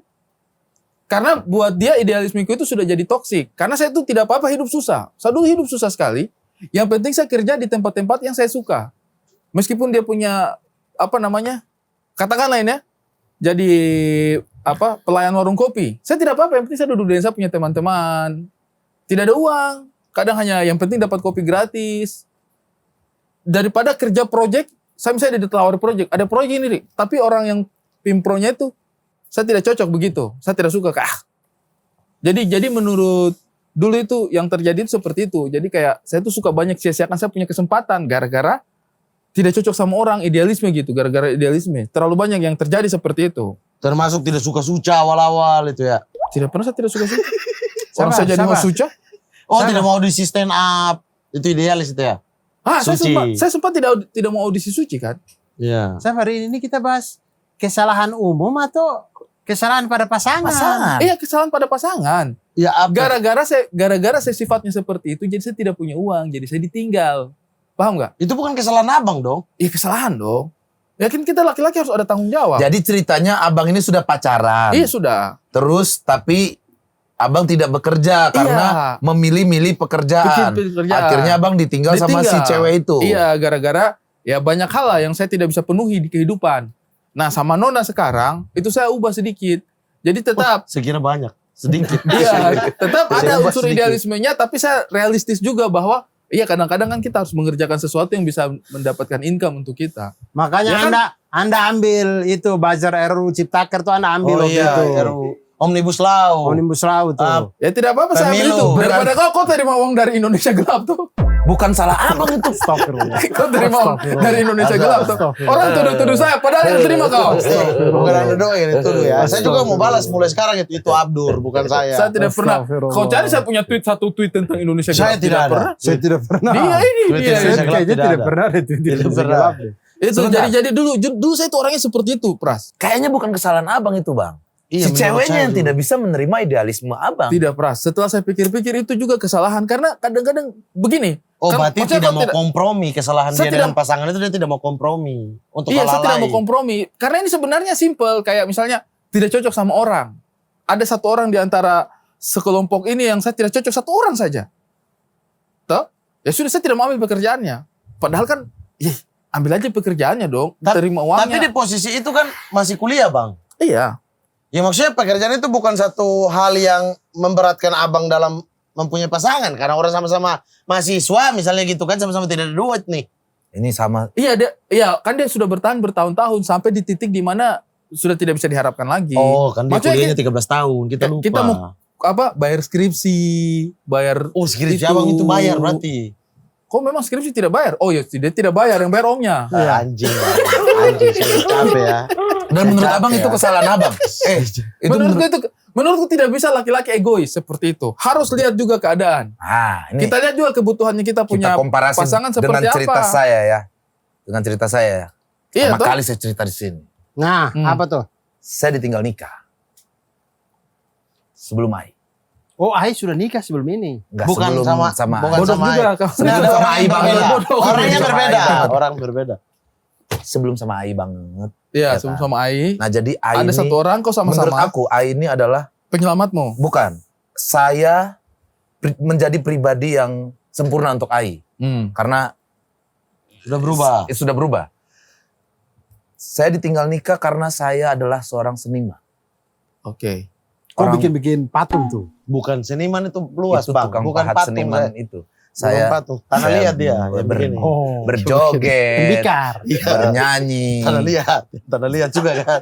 Karena buat dia idealismeku itu sudah jadi toksik. Karena saya itu tidak apa-apa hidup susah. Saya dulu hidup susah sekali. Yang penting saya kerja di tempat-tempat yang saya suka. Meskipun dia punya katakanlah ini ya, jadi pelayan warung kopi. Saya tidak apa-apa, yang penting saya duduk dan saya punya teman-teman. Tidak ada uang. Kadang hanya yang penting dapat kopi gratis. Daripada kerja project, saya misalnya ditawari project. Ada project ini, Rik. Tapi orang yang pimpronya itu, saya tidak cocok begitu. Saya tidak suka. Jadi menurut dulu itu yang terjadi itu seperti itu. Jadi kayak saya tuh suka banyak sia-siakan saya punya kesempatan. Gara-gara tidak cocok sama orang, idealisme gitu. Gara-gara idealisme. Terlalu banyak yang terjadi seperti itu. Termasuk tidak suka suca awal-awal itu ya. Tidak pernah saya tidak suka suca. Orang Siapa? saya jadi Siapa? mau suca. Oh, Sama. tidak mau di stand up. Itu idealis itu ya. Suci. Saya sempat tidak mau audisi suci kan. Iya. Saya hari ini kita bahas kesalahan umum atau kesalahan pada pasangan. Iya, kesalahan pada pasangan. Ya, Gara-gara saya sifatnya seperti itu, jadi saya tidak punya uang, jadi saya ditinggal. Paham nggak? itu bukan kesalahan abang dong. Iya kesalahan dong. Ya kan kita laki-laki harus ada tanggung jawab. Jadi ceritanya abang ini sudah pacaran. Iya sudah. Terus tapi abang tidak bekerja karena memilih-milih pekerjaan. Pekerjaan. Akhirnya abang ditinggal sama si cewek itu. Iya, gara-gara ya banyak hal lah yang saya tidak bisa penuhi di kehidupan. Nah, sama Nona sekarang itu saya ubah sedikit. Jadi tetap Sekira banyak. Sedikit. iya, tetap Saya ada ubah unsur sedikit. idealismenya, tapi saya realistis juga bahwa iya kadang-kadang kan kita harus mengerjakan sesuatu yang bisa mendapatkan income untuk kita. Makanya Ya kan? Anda ambil itu buzzer RUU Ciptaker tuh Anda ambil Oh waktu iya, itu. RUU Omnibus Law. Omnibus Law tuh. Ya tidak apa-apa saya ambil Pemilu. itu. Daripada kau terima uang dari Indonesia gelap tuh. Bukan salah abang itu. Astagfirullah. Kau terima uang dari Indonesia gelap tuh. Orang tuduh-tuduh saya, padahal yang terima kau. Bukan Anda doang yang dituduh ya. Saya juga mau balas mulai sekarang itu Abdur, bukan saya. Saya tidak pernah. Astagfirullah. Kau cari saya punya satu tweet tentang Indonesia gelap. Saya tidak ada. pernah. Saya tidak pernah. Dia ini Tweet dia. Indonesia gelap Kayaknya tidak tidak ada. pernah ada itu. Tidak pernah. Itu jadi dulu saya itu orangnya seperti itu, Pras. Kayaknya bukan kesalahan abang itu bang. Iya, Si menurut ceweknya saya yang juga. tidak bisa menerima idealisme abang. Tidak, Pras. Setelah saya pikir-pikir itu juga kesalahan karena kadang-kadang begini. Oh kan berarti maksudnya tidak kau mau kompromi kesalahan Saya dia dengan pasangan itu dia tidak mau kompromi untuk Iya, hal saya tidak lain. mau kompromi. Karena ini sebenarnya simple. Kayak misalnya tidak cocok sama orang. Ada satu orang di antara sekelompok ini yang saya tidak cocok, satu orang saja. Toh? Ya sudah, saya tidak mau ambil pekerjaannya. Padahal kan, ambil aja pekerjaannya dong. Terima Tapi uangnya. di posisi itu kan masih kuliah bang. Iya. Ya maksudnya pekerjaan itu bukan satu hal yang memberatkan abang dalam mempunyai pasangan. Karena orang sama-sama mahasiswa misalnya gitu kan sama-sama tidak ada duit nih. Ini sama. Iya, kan dia sudah bertahan bertahun-tahun sampai di titik di mana sudah tidak bisa diharapkan lagi. Oh kan dia Maksudnya kuliahnya 13 tahun kita lupa. kita mau bayar skripsi, bayar Oh skripsi itu. abang itu bayar berarti. Kok memang skripsi tidak bayar? Oh ya, dia tidak bayar, yang bayar omnya. Anjing bang. Anjing saya capek ya. Dan menurut abang itu kesalahan abang. Itu Menurutku tidak bisa laki-laki egois seperti itu. Harus lihat juga keadaan. ini Kita lihat juga kebutuhannya kita punya kita komparasi pasangan dengan seperti cerita apa. saya ya. Dengan cerita saya ya. Iya, Pertama toh? kali saya cerita di sini. Nah, apa tuh? Saya ditinggal nikah. Sebelum Ai. Oh, Ai sudah nikah sebelum ini. Enggak, Bukan sebelum sama Ai. Bodoh sama juga. Ai. Kau. Sebelum Ada sama orang Ai yang banget. berbeda. Bodoh. Orangnya Sama berbeda. Ai banget. Orang berbeda. Sebelum sama Ai banget. Iya, Ya, sebelum sama Ai. Nah jadi Ai Ada ini, satu orang kau menurut sama-sama aku Ai ini adalah penyelamatmu. bukan. Saya menjadi pribadi yang sempurna untuk Ai. Karena Sudah berubah. sudah berubah. Saya ditinggal nikah karena saya adalah seorang seniman. Oke. Kok Orang- bikin patung tuh? Bukan seniman itu luas itu bang. tukang Bukan pahat patung. seniman Saya. itu. Bukan Saya patung. Tanah saya liat dia. yang begini. Oh, berjoget, tembikar. bernyanyi. Tanah liat. Tanah liat juga kan.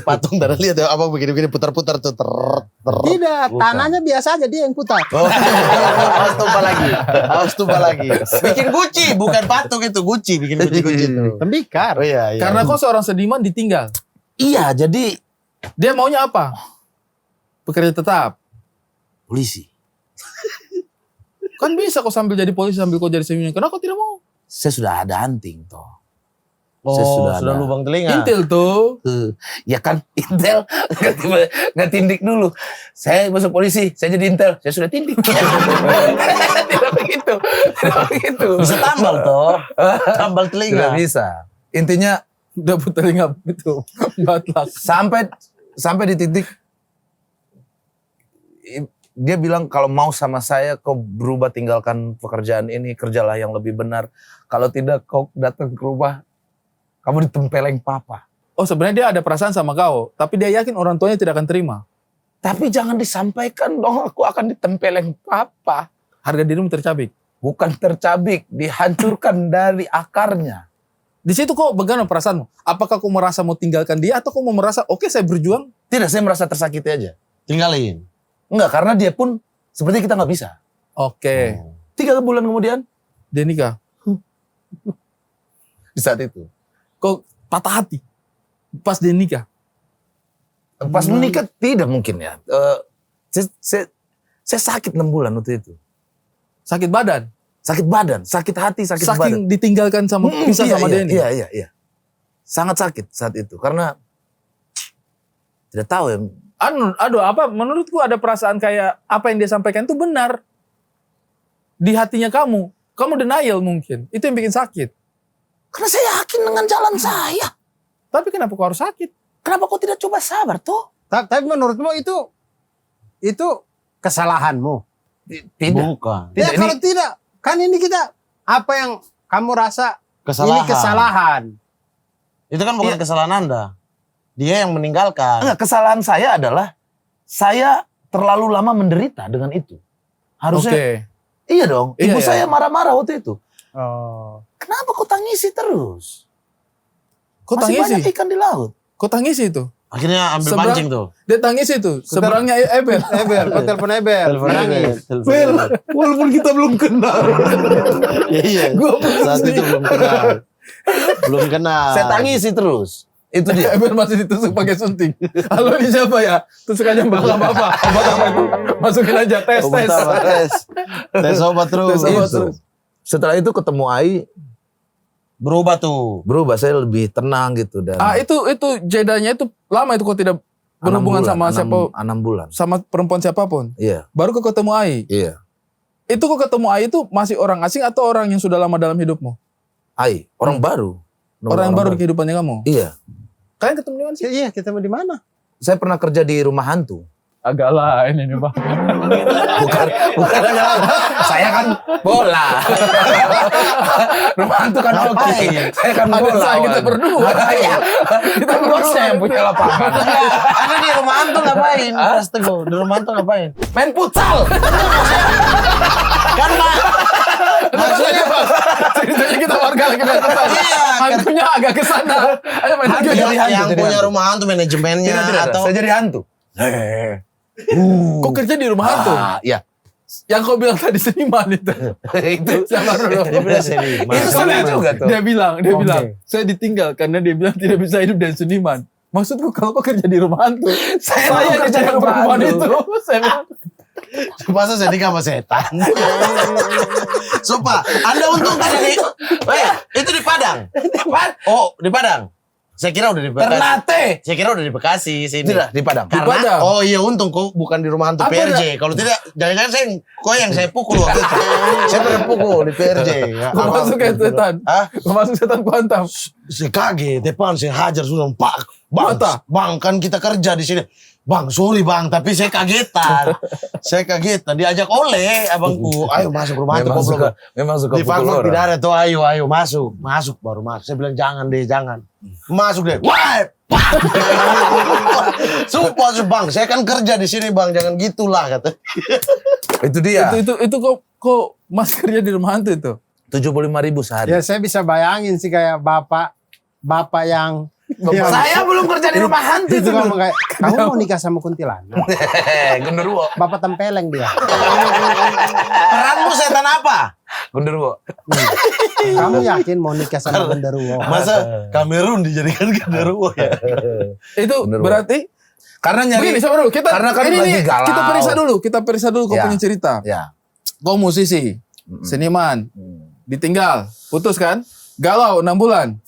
Patung tanah liat ya. Abang begini-begini putar-putar tuh. Tidak, Bukan. tanahnya biasa aja dia yang putar. Oh, harus tumpah lagi. Harus tumpah lagi. Bikin guci. Bukan patung itu. Guci. Bikin guci-guci tuh. Tembikar. Oh iya. Karena kau seorang seniman ditinggal. Iya, jadi Dia maunya apa? Pekerja tetap. polisi. Kan bisa kau sambil jadi polisi sambil kau jadi seniman. Kenapa kau tidak mau? Saya sudah ada hunting toh. Oh, Saya sudah ada. lubang telinga. Intil tuh. Ya kan Intel nggak tindik dulu. Saya masuk polisi, saya jadi Intel, saya sudah tindik. Tidak begitu, tidak begitu. Bisa tambal toh. Tambal Tidak telinga. bisa. Intinya Udah putar telinga itu. Batlak. sampai di titik dia bilang kalau mau sama saya kau berubah, tinggalkan pekerjaan ini, kerjalah yang lebih benar. Kalau tidak kau datang ke rumah kamu ditempeleng papa. Oh sebenarnya dia ada perasaan sama kau. Tapi dia yakin orang tuanya tidak akan terima. Tapi jangan disampaikan dong aku akan ditempeleng papa. Harga dirimu tercabik. Bukan tercabik, dihancurkan dari akarnya. Di situ kok bagaimana perasaanmu? Apakah kau merasa mau tinggalkan dia atau kau mau merasa oke saya berjuang? Tidak, saya merasa tersakiti aja. Tinggalin. Enggak, karena dia pun seperti kita nggak bisa. Oke. 3 bulan kemudian Dia nikah. di saat itu. Kau patah hati. Pas dia nikah. Pas menikah tidak mungkin ya. Saya sakit 6 bulan waktu itu. Sakit badan. Sakit badan, sakit hati, sakit badan. Saking ditinggalkan sama pisah sama Denny. Iya. Sangat sakit saat itu karena tidak tahu ya. Aduh apa menurutku ada perasaan kayak apa yang dia sampaikan itu benar. Di hatinya kamu. Kamu denial mungkin. Itu yang bikin sakit. Karena saya yakin dengan jalan saya. Tapi kenapa kau harus sakit? Kenapa kau tidak coba sabar toh? Tapi menurutmu itu kesalahanmu? Tidak. Bukan. Ya Tidak, kalau tidak, kan ini kita apa yang kamu rasa ini kesalahan? Itu kan bukan kesalahan Anda. Dia yang meninggalkan. Enggak, kesalahan saya adalah saya terlalu lama menderita dengan itu. Harusnya Oke. iya dong. Iya, Ibu iya. saya marah-marah waktu itu. Oh. Kenapa kau tangisi terus? Kok Masih tangisi? banyak ikan di laut. Kok tangisi itu? Akhirnya ambil Seberang- pancing tuh. Dia tangisi itu. Seberangnya Ebel. Ebel, kau telepon Ebel. Nangis. Walaupun kita belum kenal. Iya. Saat itu belum kenal. Belum kenal. Saya tangisi terus. Itu dia. Ebel masih ditusuk pakai sunting. Halo, ini siapa ya? Tusukannya bakal apa? Obat apa itu? Masukin aja tes. Obat apa? Tes obat terus. Tes obat Itu. terus. Setelah itu ketemu Ai, Berubah tuh. berubah, saya lebih tenang gitu dan Itu jedanya itu lama itu kok tidak 6 berhubungan bulan, sama siapa 6 bulan. sama perempuan siapapun. Iya, Baru kok ketemu Ai. iya. Itu kok ketemu Ai itu masih orang asing atau orang yang sudah lama dalam hidupmu? Ai, orang baru. Orang yang baru di kehidupannya kamu. Iya. Kalian ketemu di mana sih? Iya, ketemu di mana? Saya pernah kerja di rumah hantu. Agak lain ini, Bang. Bukan saya kan bola. Rumah hantu kan oke. Saya kan Ada bola. saya, kita Wan. berdua. Iya. Kita berdua saya yang punya lapangan. Anda di rumah hantu ngapain? Mas Teguh, di rumah hantu ngapain? Main futsal. Kan Pak. Maksudnya Bang, ceritanya kita warga lagi main futsal. Iya, Hantunya agak ke sana. Ayo main lagi. Hantu. Yang, Jadi hantu, yang jadi punya hantu. rumah hantu manajemennya Tidak, atau saya jadi hantu. Kok kerja di rumah hantu? Iya. Yang kau bilang tadi seniman itu. Itu Siapa dulu? dia bilang seniman. Itu saya juga tuh. Dia bilang, Oke. saya ditinggal karena dia bilang tidak bisa hidup dari seniman. Maksudku kalau kau kerja di rumah hantu, saya kerja kerja di dengan rumah perempuan hantu. itu. Saya bilang, Masa saya nikah sama setan? Sumpah, Anda untung kerja di... itu di Padang. Oh, di Padang. Saya kira udah di Bekasi. Ternate. Saya kira udah di Bekasi sini. Tidak, di Padang. Di Padang. Oh iya, untung kau bukan di rumah hantu Apa PRJ. Kalau tidak, jangan-jangan kau yang saya pukul waktu itu. Saya pernah pukul di PRJ. Ya, kau masuk ke setan. Hah? Kau masuk setan kuantam. Saya kaget, depan saya hajar sudah pak. Bang, Mata. bang kan kita kerja di sini. Bang, sorry bang, tapi saya kagetan. Saya kagetan, diajak oleh abangku. Ayo masuk rumah hantu. Memang kau suka, belum- memang suka di pukul faktor orang. tidak ada tuh, ayo masuk baru masuk. Saya bilang jangan deh, jangan. Masuk deh. Wah, pak. Sumpah bang, saya kan kerja di sini bang, jangan gitulah kata. Itu dia. Itu kok masih kerja di rumah hantu itu? 75.000 sehari. Ya saya bisa bayangin sih kayak bapak yang Saya belum kerja di rumah hantu itu itu. ngomong kayak, kamu mau nikah sama kuntilanak? Genderuwo. Bapak tempeleng dia. Peranmu setan apa? Genderuwo. Kamu yakin mau nikah sama genderuwo? Masa Kamerun dijadikan genderuwo ya? Itu Bener, berarti Karena nyari. begini, sabar dulu. Karena kan lagi galau. Kita periksa dulu kau Ya. punya cerita. Ya. Kau musisi, seniman, ditinggal, putus kan? Galau 6 bulan.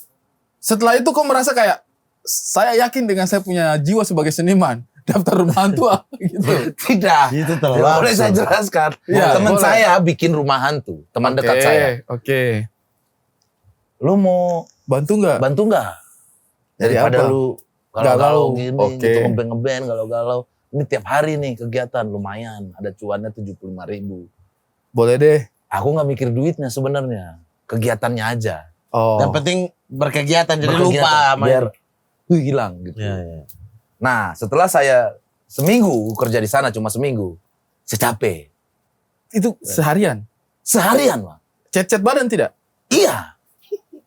Setelah itu kau merasa kayak, saya yakin dengan saya punya jiwa sebagai seniman. Daftar rumah hantu gitu. Tidak. Itu Ya, terlalu boleh saya jelaskan. Ya, Teman boleh. saya bikin rumah hantu. Teman dekat saya. Oke. Lu mau Bantu nggak? bantu nggak? Jadi Daripada apa? lu galau-galau Galau. gini, Oke. gitu ngeband-ngeband galau-galau. Ini tiap hari nih kegiatan lumayan. Ada cuannya 75.000. Boleh deh. Aku nggak mikir duitnya sebenarnya. Kegiatannya aja. Oh. Yang penting berkegiatan jadi Berkegiatan, lupa sama biar hilang gitu. Ya, ya. Nah, setelah saya seminggu kerja di sana cuma seminggu, saya capek. Itu seharian. Seharian, Bang. Cet-cet badan tidak? Iya.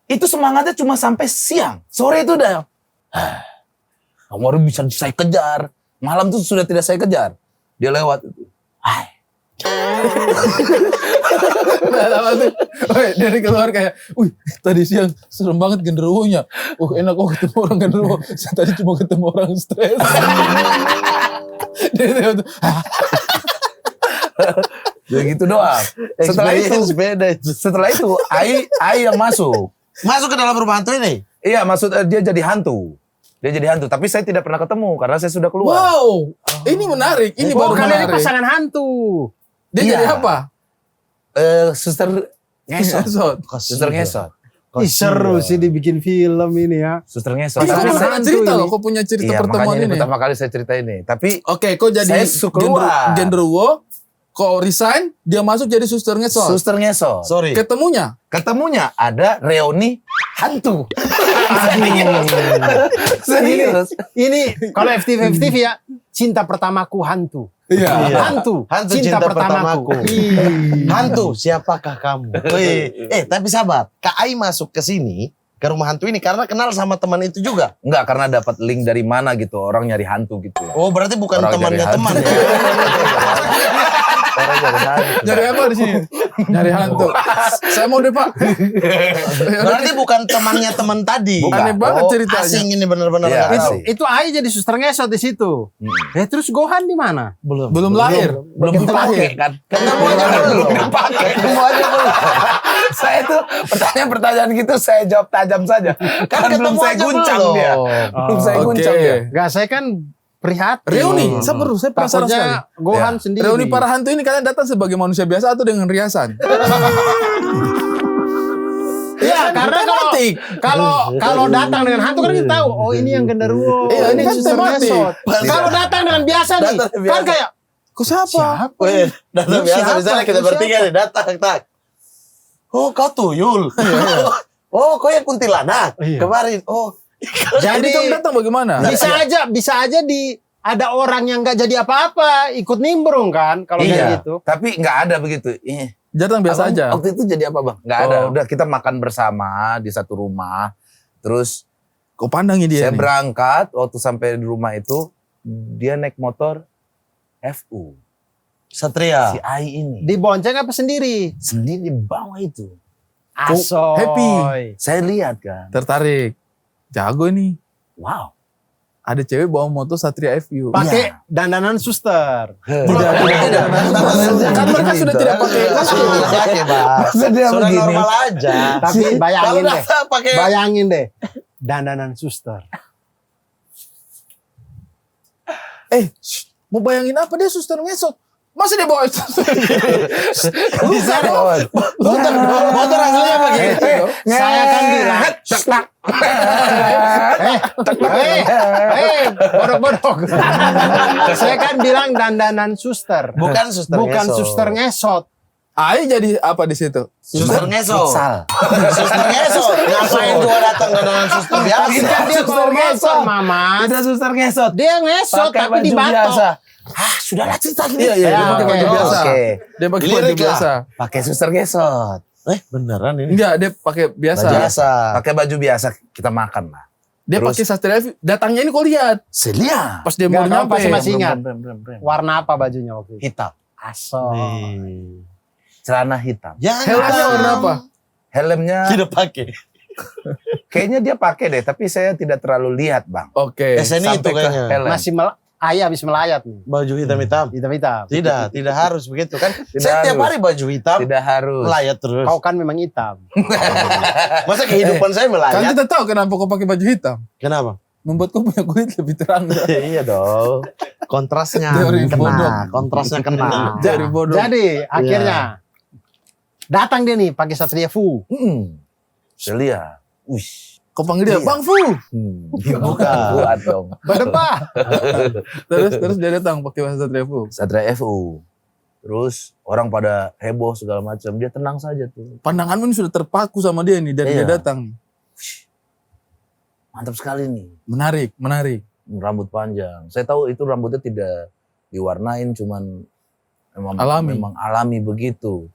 Itu semangatnya cuma sampai siang. Sore itu udah, kamu harus bisa saya kejar. Malam tuh sudah tidak saya kejar. Dia lewat itu. Hai. Nah, apa tuh? Woi, dari keluar kayak, wih, tadi siang serem banget genderuwonya. Enak kok ketemu orang genderuwo. Saya tadi cuma ketemu orang stres. Dia tuh, Ya gitu doang. Setelah itu, Ai yang masuk. Masuk ke dalam rumah hantu ini. Iya, maksud dia jadi hantu. Dia jadi hantu, tapi saya tidak pernah ketemu karena saya sudah keluar. wow, ini menarik. Ini baru kalian ini menarik. pasangan hantu. Dia Iya. jadi apa? Suster ngesot. Ngesot. Suster ngesot. Ih, seru sih dibikin film ini ya. Suster ngesot. Kau Pasangan pernah hantu cerita ini. loh, kau punya cerita Iya, pertemuan makanya ini. pertama kali saya cerita ini. Tapi Oke, kau jadi Saya keluar. genderuwo, kau resign, dia masuk jadi suster ngesot. suster ngesot. Sorry. Ketemunya ada reuni hantu. Serius. Ini kalau FTV ya, cinta pertamaku hantu. Iya. Hantu, Hantu cinta pertamaku. Ih. Hantu, siapakah kamu? Wih. Tapi sahabat, Kak Ai masuk ke sini ke rumah hantu ini karena kenal sama teman itu juga. Enggak, karena dapat link dari mana gitu, orang nyari hantu gitu. Oh, berarti bukan Orang temannya nyari teman hantu. ya. Orang nyari hantu. Nyari apa di sini? Nyari hantu. Saya mau deh, Pak. Berarti bukan temannya teman tadi. Bukan. Aneh banget ceritanya. Asing ini benar-benar Iya, nggak tahu. asing. Itu Ai jadi suster ngesot di situ. Terus Gohan di mana? Belum lahir. Belum lahir. kan. Ketemu aja belum dipakai. Ketemu aja belum. Saya tuh pertanyaan gitu saya jawab tajam saja. Kan belum ketemu saya aja guncang belum. dia. Belum saya Oke. guncang dia. Enggak, saya kan prihatin. Reuni, saya penasaran sekali. Takutnya Gohan Ya. sendiri. Reuni para hantu ini kalian datang sebagai manusia biasa atau dengan riasan? Iya, karena kalau datang dengan hantu kan kita tahu, oh ini yang genderuwo. Iya, ini kan suster tematik. ngesot. Kalau datang dengan biasa nih, Datang biasa. kan kayak Kok siapa? Weh, datang Lu biasa siapa? misalnya kita Lu bertiga nih datang tak. Oh, kau tuyul. Oh, kau yang kuntilanak. Iya. Kemarin. Oh, Jadi kamu datang bagaimana? bisa aja ada orang yang nggak jadi apa-apa ikut nimbrung kan kalau kayak Iya, gitu. tapi nggak ada begitu. Datang biasa Abang, aja. Waktu itu jadi apa bang? Nggak ada. Oh. Udah kita makan bersama di satu rumah. Terus Kau pandangi dia saya nih. berangkat waktu sampai di rumah itu dia naik motor FU. Satria. Si Ai ini Dibonceng apa sendiri? sendiri bawa itu. Asoy. happy. Saya lihat kan. Tertarik. Jago nih. Wow. Ada cewek bawa motor Satria FU. Pakai dandanan suster. Tidak. Kan mereka sudah tidak pakai kostum. Pakai, Bang. Maksudnya Sudah begini. normal aja. Tapi Kalau bayangin deh. datang pakai Bayangin deh. Dandanan suster. Mau bayangin apa dia suster ngesot? Masa dia bawa suster? motor aslinya pakai. Saya kan bilang. Bodok-bodok. Saya kan bilang dandanan suster. Bukan suster Bukan ngesot. suster ngesot. Ai jadi apa di situ? Suster ngesot. Futsal. Suster ngesot. Ngapain gua datang dengan suster biasa? Kan dia bawa motor, Mama. Tidak suster ngesot. Dia ngesot Pakai tapi baju dibatok. biasa. Sudahlah cerita ini. Iya, dia pakai baju oke. biasa. Oke. Dia pakai baju Lirik lah. biasa. Pakai suster ngesot. Beneran ini? Enggak, dia pakai biasa. Biasa. Pakai baju biasa kita makan lah. Dia Terus? pakai Satria FU. Datangnya ini kau lihat. Selia. Pas dia Enggak, mau kamu nyampe. pasti masih ingat. Brem. Warna apa bajunya waktu itu? Hitam. Asoy. Celana hitam. Helmnya warna apa? Helmnya Tidak pakai. kayaknya dia pakai deh, tapi saya tidak terlalu lihat bang. Oke. SNI itu Sampai ke kayaknya. helm. Masih habis melayat nih. Baju hitam-hitam. Hitam-hitam. Tidak harus begitu kan. Tidak Saya tiap harus. hari baju hitam. Tidak harus. Melayat terus. Kau kan memang hitam. Masa kehidupan saya Kan melayat? kita tahu kenapa kau pakai baju hitam. Kenapa? Membuat kau punya kulit lebih terang. Iya dong. Kontrasnya Teori bodoh. Kontrasnya kena. Dari bodoh. Jadi akhirnya datang dia nih pakai Satria Fu. Selia. Wih. Kau panggil dia, Iya. Bang Fu. Bukan. Buat dong. Berdepan. Terus dia datang pakai Satria FU. Satria FU. Terus orang pada heboh segala macam. Dia tenang saja tuh. Pandanganmu ini sudah terpaku sama dia nih dari Iya. dia datang. Mantap sekali nih. Menarik. Rambut panjang. Saya tahu itu rambutnya tidak diwarnain, cuman memang alami begitu.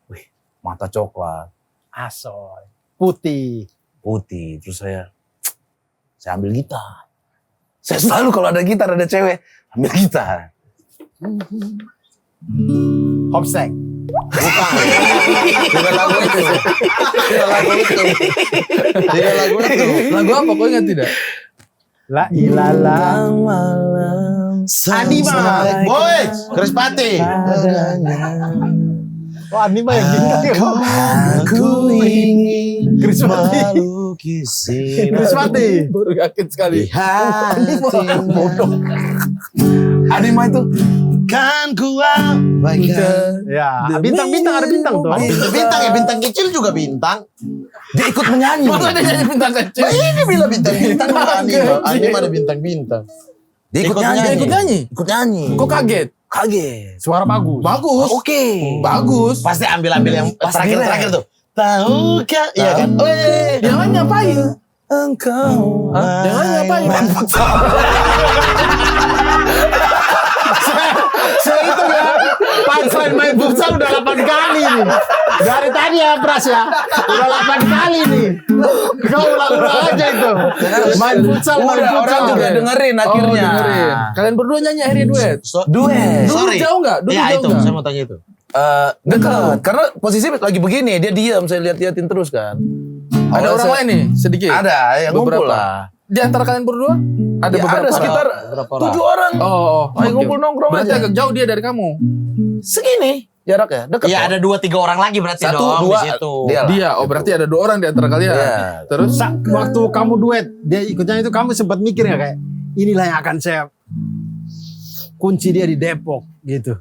Wih, mata coklat, Asoy. Putih. putih. Terus saya ambil gitar. Saya selalu kalau ada gitar ada cewek, ambil gitar. Hopsek. Tidak lagu itu. Tidak lagu itu. Tidak lagu itu. Lagu apa kau ingat tidak? La ilala. Anima. Boy, Krispati. Oh Anima yang bintang. Aku ingin Krispati. melukisi Krispati. Baru yakin sekali. hatimu. Anima itu Kan ku abaikan. Ya, bintang-bintang ada bintang tuh. Bintang ya, bintang kecil juga bintang. dia ikut menyanyi. Masa dia jadi bintang kecil? Nah, ini bilang bintang-bintang anime. Anime ada bintang-bintang. Dia ikut Ikut nyanyi. nyanyi. Ikut nyanyi? Ikut nyanyi. Kok kaget? Kaget. Suara bagus. Bagus. Oke. Bagus. Pasti ambil yang Pas terakhir tuh. Tahukah? Iya kan? Jangan ngapain? Engkau. Jangan ngapain? Saya itu ya, punchline main futsal udah 8 kali nih. Dari tadi ya Pras ya, udah 8 kali nih. Kau ulang-ulang aja itu. Main futsal. Orang juga dengerin akhirnya. dengerin. Kalian berdua nyanyi akhirnya duet. Duet. Dulu Sorry. jauh nggak? Dulu Ya jauh itu, nggak? saya mau tanya itu. Dekat. Karena posisi lagi begini, dia diam, saya lihat-lihatin terus kan. Ada orang lain nih, sedikit. Ada, yang ngumpul Beberapa. lah. Di antara kalian berdua? Ada Ya, beberapa. ada sekitar Beberapa orang. 7 orang. Oh, Ayo oke. ngumpul nongkrong Berarti aja. agak jauh dia dari kamu. Segini jaraknya, dekat. Ya kok. ada 2-3 orang lagi berarti Satu, dong dua, di situ. dia lah. Dia, oh berarti ada 2 orang di antara kalian. Iya. Terus? Waktu kamu duet, dia ikutnya itu kamu sempat mikir nggak kayak inilah yang akan saya kunci dia di Depok gitu.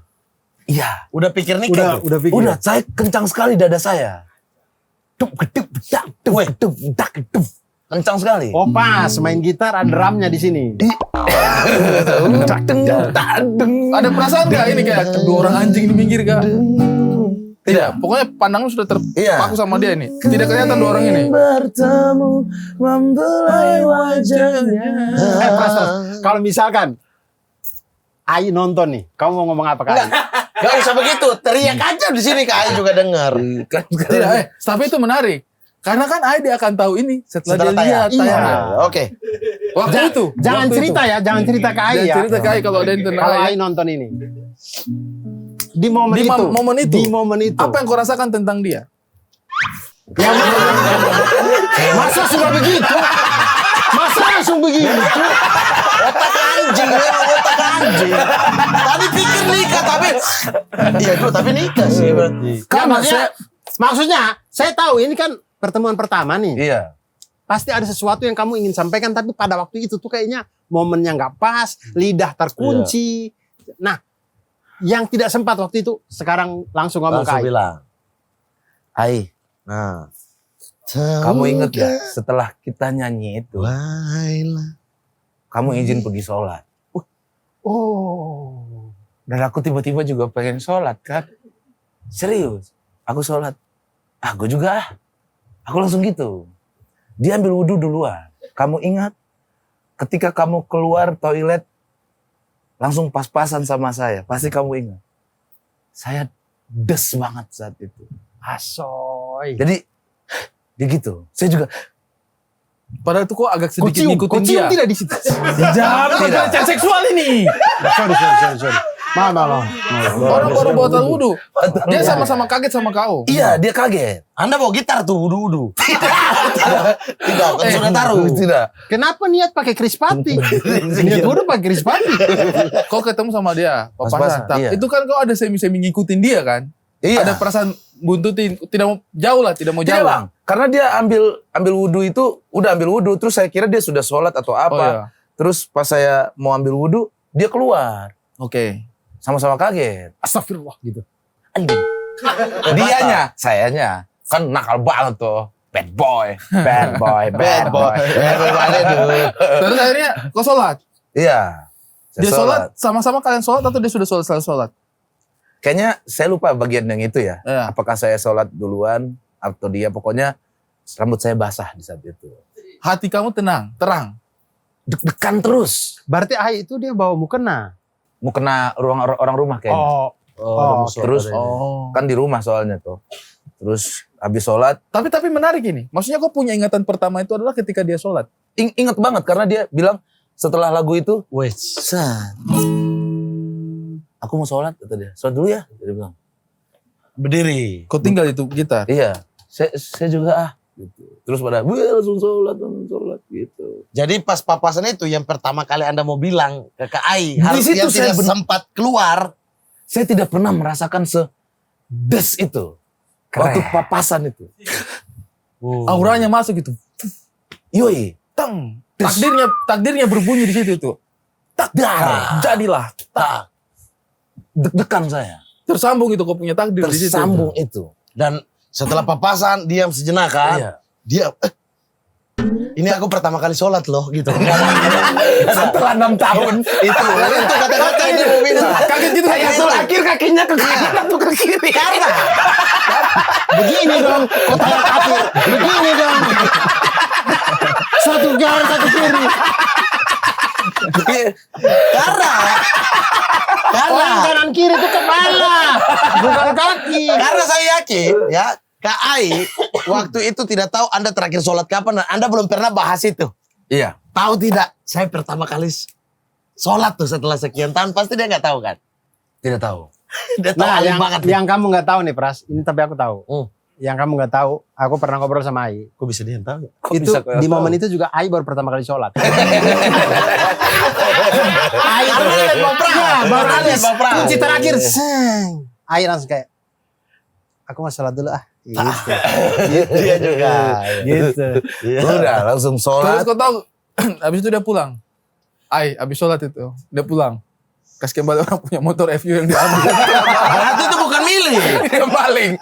Iya. Udah pikir nikah tuh? Udah pikir. Udah, saya kencang sekali dada saya. Dup, gedup, dak, dup, gedup, dak, gedup. Kencang sekali. Oh pas main gitar ada drumnya di sini. Tak, deng, tak, deng. Ada perasaan nggak ini kayak 2 orang anjing di pinggir kak? Tidak, pokoknya pandangmu sudah terpaku sama dia ini. Tidak kelihatan 2 orang ini. Bertemu membelai wajahnya. Pras, kalau misalkan Ai nonton nih, kamu mau ngomong apa Kak Ai? Gak usah begitu, teriak aja di sini Kak Ai juga denger. Tidak, tapi itu menarik. Karena kan Aida akan tahu ini setelah dia Setelah lihat tayang. tayangan. Iya. Oke. Waktu itu. Jangan waktu cerita itu. ya, jangan cerita ke Ai Jangan ya. cerita ke Ai kalau ada yang tentang Kalau Ai. Ai nonton ini. Di momen Di itu. momen itu. Di momen itu. Apa yang kau rasakan tentang dia? Yang masa sudah begitu? Masa langsung begitu? Otak anjing, memang otak anjing. Tadi pikir nikah tapi iya dulu tapi nikah sih berarti. Kan Karena maksudnya saya tahu ini kan pertemuan pertama nih. Iya. Pasti ada sesuatu yang kamu ingin sampaikan tapi pada waktu itu tuh kayaknya momennya nggak pas, lidah terkunci. Nah, yang tidak sempat waktu itu sekarang langsung ngomong Langsung ke Ai. bilang. Hai, Nah. kamu inget gak setelah kita nyanyi itu, Wailah. kamu izin pergi sholat. Oh. Dan aku tiba-tiba juga pengen sholat kan. Serius, aku sholat. Ah, gue juga ah. Aku langsung gitu. Dia ambil wudhu duluan. Kamu ingat ketika kamu keluar toilet langsung pas-pasan sama saya. Pasti kamu ingat. Saya des banget saat itu. Asoy. Jadi dia gitu. Saya juga Padahal itu kok agak Kau sedikit cium ngikutin dia. tidak di situ? Tidak, pelecehan seksual ini. Sorry. Maaf. Orang baru batal wudhu. Dia sama-sama kaget sama kau. iya, dia kaget. Anda bawa gitar tuh udu-udu. Tidak, kan sudah taruh. Tidak. Kenapa niat pakai krispati? Niat udah pakai krispati. Kau ketemu sama dia, Pas-pasan, papasan. iya. Itu kan kau ada semi-semi ngikutin dia kan? Iya. Ada perasaan buntutin, tidak mau jauh lah, tidak mau Tidak jauh. bang, karena dia ambil wudhu itu, udah ambil wudhu, terus saya kira dia sudah sholat atau apa. Oh, iya. Terus pas saya mau ambil wudhu, dia keluar. Oke. Sama-sama kaget. Astagfirullah gitu. Anjing. Dianya, sayanya. Kan nakal banget tuh. Bad boy. Bad boy. Everybody do. Terus akhirnya kau sholat. Iya. Saya Dia sholat, sama-sama kalian sholat atau dia sudah selesai sholat? Kayaknya saya lupa bagian yang itu ya. Iya. Apakah saya sholat duluan atau dia. Pokoknya rambut saya basah di saat itu. Hati kamu tenang, terang. Deg-degan terus. Berarti Ai itu dia bawa mukena. Mau kena orang rumah kayaknya. Oh, Terus Oh. kan di rumah soalnya tuh. Terus habis sholat. Tapi menarik ini. Maksudnya kau punya ingatan pertama itu adalah ketika dia sholat. Ingat banget karena dia bilang setelah lagu itu. Wait. San, aku mau sholat kata dia. Sholat dulu ya. Dia bilang. Berdiri. Kau tinggal itu gitar. Iya. Saya juga ah. Gitu. Terus pada langsung sholat gitu. Jadi pas papasan itu yang pertama kali Anda mau bilang ke Kak Ai. Di Harus situ yang saya tidak sempat keluar. Saya tidak pernah merasakan sedes itu. Waktu papasan itu. Auranya masuk gitu. Yoi. Tang. Takdirnya berbunyi di situ tuh. Takdir. Jadilah. Tak. Deg-degan saya. Tersambung itu kau punya takdir di situ. Tersambung itu. Dan setelah papasan diam sejenak kan. Iya. Dia ini aku pertama kali sholat loh gitu. Setelah 6 tahun. itu kata-kata ini mau bilang. Kaget gitu Saya terakhir kakinya ke kanan atau ke kiri. Karena begini dong, kota kaki. Begini dong. Satu garis, satu kiri. Karena Orang kanan kiri itu kepala, bukan kaki. Karena saya yakin ya, Kak Ai waktu itu tidak tahu Anda terakhir sholat kapan dan Anda belum pernah bahas itu. Iya. Tahu tidak? Saya pertama kali sholat tuh setelah sekian tahun pasti dia nggak tahu kan? Tidak tahu. Dia tahu Nah, alim banget. yang kamu nggak tahu nih Pras, ini tapi aku tahu. Hmm. Yang kamu nggak tahu, aku pernah ngobrol sama Ai. Kok bisa dia yang tahu? Kok Itu bisa kau di tahu? momen itu juga Ai baru pertama kali sholat. Ai lihat Bang Pras. Ya, baru Karena lihat habis Bang Pras. kunci terakhir, seng. Ai langsung kayak, aku mau sholat dulu ah. Gitu. Dia juga. Gitu. Udah langsung Terus sholat. kau tahu, abis itu dia pulang. Abis sholat itu, dia pulang. Kasih kembali orang punya motor FU yang diambil. Berarti itu bukan milik. Dia maling.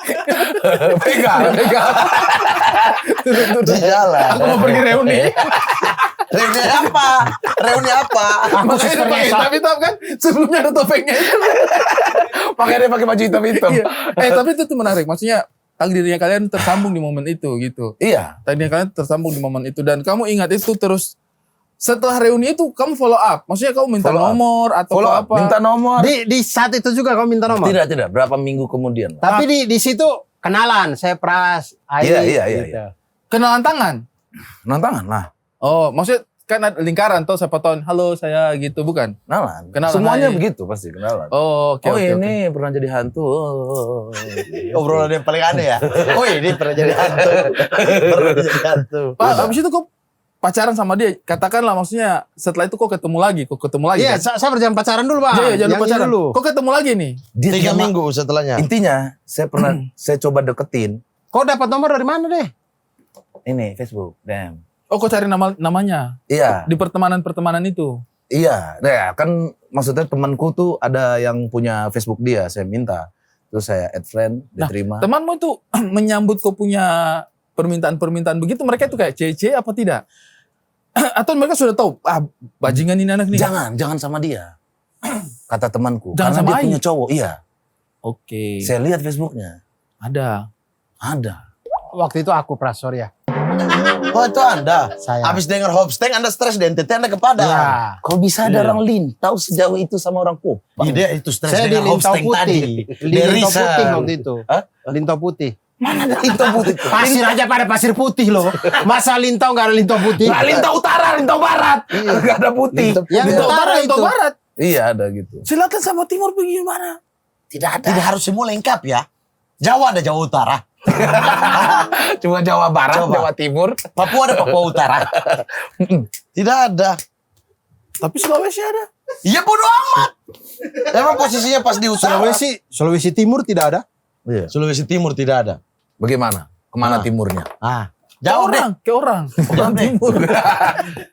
Pegang. Turun. Di jalan. Aku mau pergi reuni. Reuni apa? Reuni apa? Makanya dia pakai hitam-hitam kan. Sebelumnya ada topengnya itu. Makanya dia pakai baju hitam-hitam. Iya. Tapi itu tuh menarik. Maksudnya takdirnya kalian tersambung di momen itu gitu. Iya. Takdirnya kalian tersambung di momen itu. Dan kamu ingat itu terus. Setelah reuni itu kamu follow up. Maksudnya kamu minta Follow up. nomor atau Follow up, apa. minta nomor. Di saat itu juga kamu minta nomor. Tidak. Berapa minggu kemudian. Tapi di situ kenalan, saya Pras, Ai. Iya. gitu. Kenalan tangan. Nantangan lah. Oh, maksudnya kan ada lingkaran tuh siapa tahun. Halo saya gitu bukan? Kenalan. Kenalan, Semuanya hai. begitu pasti kenalan. Oh, oke. ini pernah jadi hantu. Obrolan yang paling aneh ya. Oh ini pernah jadi hantu. Pernah jadi hantu. Pak, abis itu kok pacaran sama dia, katakanlah maksudnya setelah itu kok ketemu lagi Iya, kan? saya berjalan pacaran dulu, Bang. Iya, jangan Yang ini pacaran. dulu. Kok ketemu lagi nih? Dia 3 tiga minggu setelahnya. Intinya saya coba deketin. Kau dapat nomor dari mana deh? Ini Facebook, damn. Oh, kok cari namanya Iya, di pertemanan itu? iya. Nah, kan maksudnya temanku tuh ada yang punya Facebook dia, saya minta. Terus saya add friend, diterima. Temanmu itu menyambut kau punya permintaan begitu, mereka itu kayak CC apa tidak? Atau mereka sudah tahu, bajingan ini anak nih. Jangan sama dia. Kata temanku. Jangan karena sama dia Ai. punya cowok, iya. Oke. Saya lihat Facebooknya. Ada. Waktu itu aku Pras, sorry ya. Oh itu Anda. Saya. Habis dengar Hobsteng Anda stres dan tete Anda kepada. Ya. Kok bisa Iya. ada orang lintau sejauh itu sama orang Kupang? Iya, dia itu stres Saya di dengan Lintau Hobsteng tadi. Putih. Di Lintau Putih waktu itu. Hah? Lintau Putih. Mana ada lintau putih? Pasir aja pada pasir putih loh. Masa Lintau nggak ada Lintau Putih? Nah, lintau utara, lintau barat. Gak ada putih. Yang Lintau utara barat, Lintau itu. barat. Iya ada gitu. Selatan sama timur pergi mana? Tidak ada. Tidak harus semua lengkap ya. Jawa ada Jawa Utara. Cuma Jawa Barat, Coba. Jawa Timur. Papua ada Papua Utara. Tidak ada. Tapi Sulawesi ada. Iya bodo amat. Emang posisinya pas di utara. Sulawesi Timur tidak ada. Iya. Sulawesi Timur tidak ada. Bagaimana? Kemana Ah. timurnya? Jauh deh. Ke orang. Orang timur.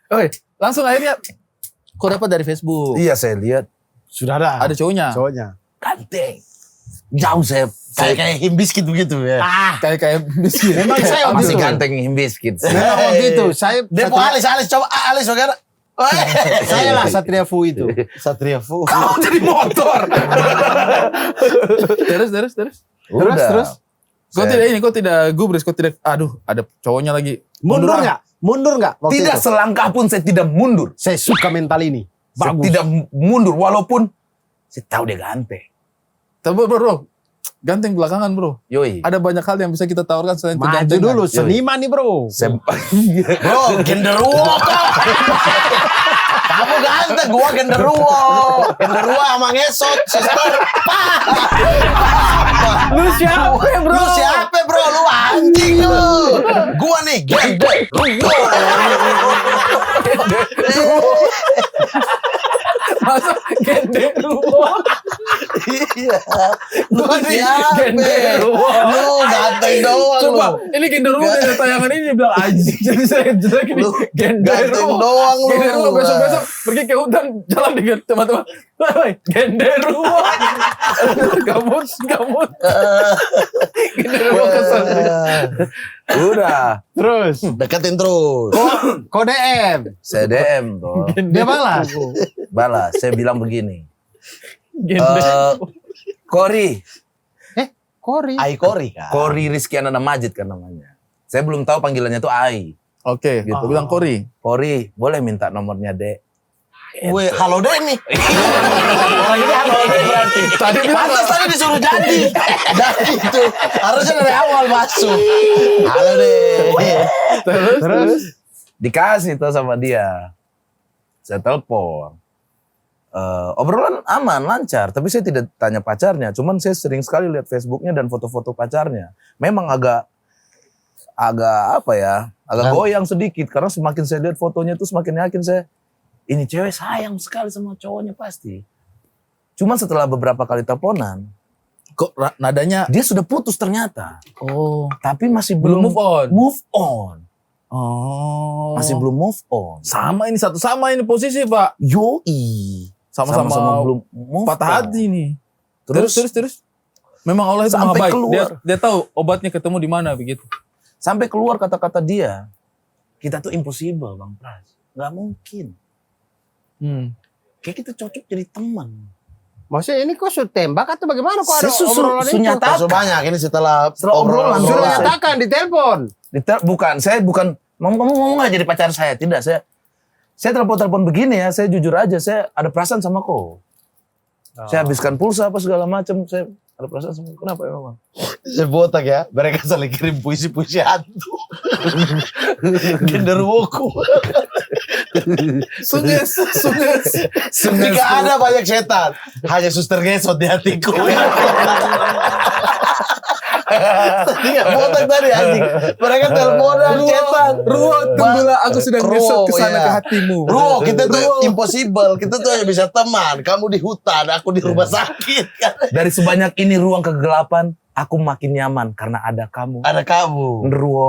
Oke, langsung akhirnya kau dapat dari Facebook. Iya saya lihat. Sudah ada. Ada cowoknya. cowoknya. Ganteng. Jauh saya. Kayak Himbiskit begitu ya. Kayak biskuit. Memang saya waktu Masih itu. ganteng Himbiscuit. Memang waktu itu saya Depo alis coba alis bagaimana? saya lah Satria Fu itu. Satria Fu. Kau jadi motor. Terus. Terus. Kau tidak gubris, kau tidak, aduh, ada cowoknya lagi. Mundur ah. nggak? Mundur nggak? Waktu Tidak itu? selangkah pun saya tidak mundur. Saya suka mental ini. Saya Bagus. tidak mundur walaupun saya tahu dia ganteng. Tapi bro, ganteng belakangan bro. Yoi. Ada banyak hal yang bisa kita tawarkan selain Maju kegantengan. dulu, seniman nih bro. Saya Bro, genderuwo kok. Kamu ganteng, gua genderuwo. Genderuwo sama ngesot, sister. Lu siapa bro? Lu siapa bro? Lu anjing lu. Gua nih genderuwo. Masuk genderuwo. Iya. Gua nih Genderuwo. Lu ganteng doang lu. Coba, ini genderuwo dari tayangan ini bilang anjing. Jadi saya jelek ini. Lu ganteng Genderuwo. doang lu. Genderuwo besok-besok pergi ke hutan jalan dengan teman-teman. Woi, genderuwo. Gamut. Genderuwo kesel. udah. Terus. Deketin terus. Kok DM? Saya DM tuh. Dia balas. Balas. Saya bilang begini. Genderuwo. Kori. Kori. Aikori kan. Kori Rizky Ananda Majid kan namanya. Saya belum tahu panggilannya tuh Ai. Oke, gitu. Bilang Kori. Kori, boleh minta nomornya, Dek? Weh, halo Denny. Orang ini halo Denny berarti. Tadi Pantas tadi disuruh jadi. Jadi itu harusnya dari awal masuk. Halo Denny. Terus Dikasih tuh sama dia. Saya telepon. Obrolan aman, lancar. Tapi saya tidak tanya pacarnya. Cuman saya sering sekali lihat Facebooknya dan foto-foto pacarnya. Memang agak apa ya, agak goyang sedikit. Karena semakin saya lihat fotonya itu semakin yakin saya, ini cewek sayang sekali sama cowoknya pasti. Cuman setelah beberapa kali teleponan, kok nadanya dia sudah putus ternyata. Tapi masih belum belum move on. move on. Masih Masih belum move on. sama ini sama ini posisi, Pak. Yoi. Sama-sama belum move patah on. hati nih. Terus, Terus. Memang Allah itu maha Sampai baik. keluar. Dia tahu obatnya ketemu di mana begitu. sampai keluar kata-kata dia, kita tuh impossible Bang Pras. Gak mungkin. Kayak kita cocok jadi teman. maksudnya ini kok sudah tembak atau bagaimana kok ada Saya obrolan itu? sunyatakan. Masuk banyak ini setelah obrolan. Sudah Obrolan. nyatakan di telepon. Saya bukan, kamu mau gak jadi pacar saya? Tidak, saya telepon begini ya, saya jujur aja, saya ada perasaan sama kau. Saya habiskan pulsa apa segala macam, saya ada perasaan sama kau. Kenapa emang? botak ya. Mereka saling kirim puisi-puisi hantu. Genderuwoku. Sunges. Ketika ada banyak setan, hanya suster ngesot di hatiku. Tadi nggak botak tadi anjing. Mereka teleponan setan. Ruo, tunggulah aku sedang ngesot ke sana iya. ke hatimu. Ruo, kita tuh impossible. Kita tuh hanya bisa teman. Kamu di hutan, aku di rumah sakit. Dari sebanyak ini ruang kegelapan, aku makin nyaman karena ada kamu. Ada kamu. Nderuwo.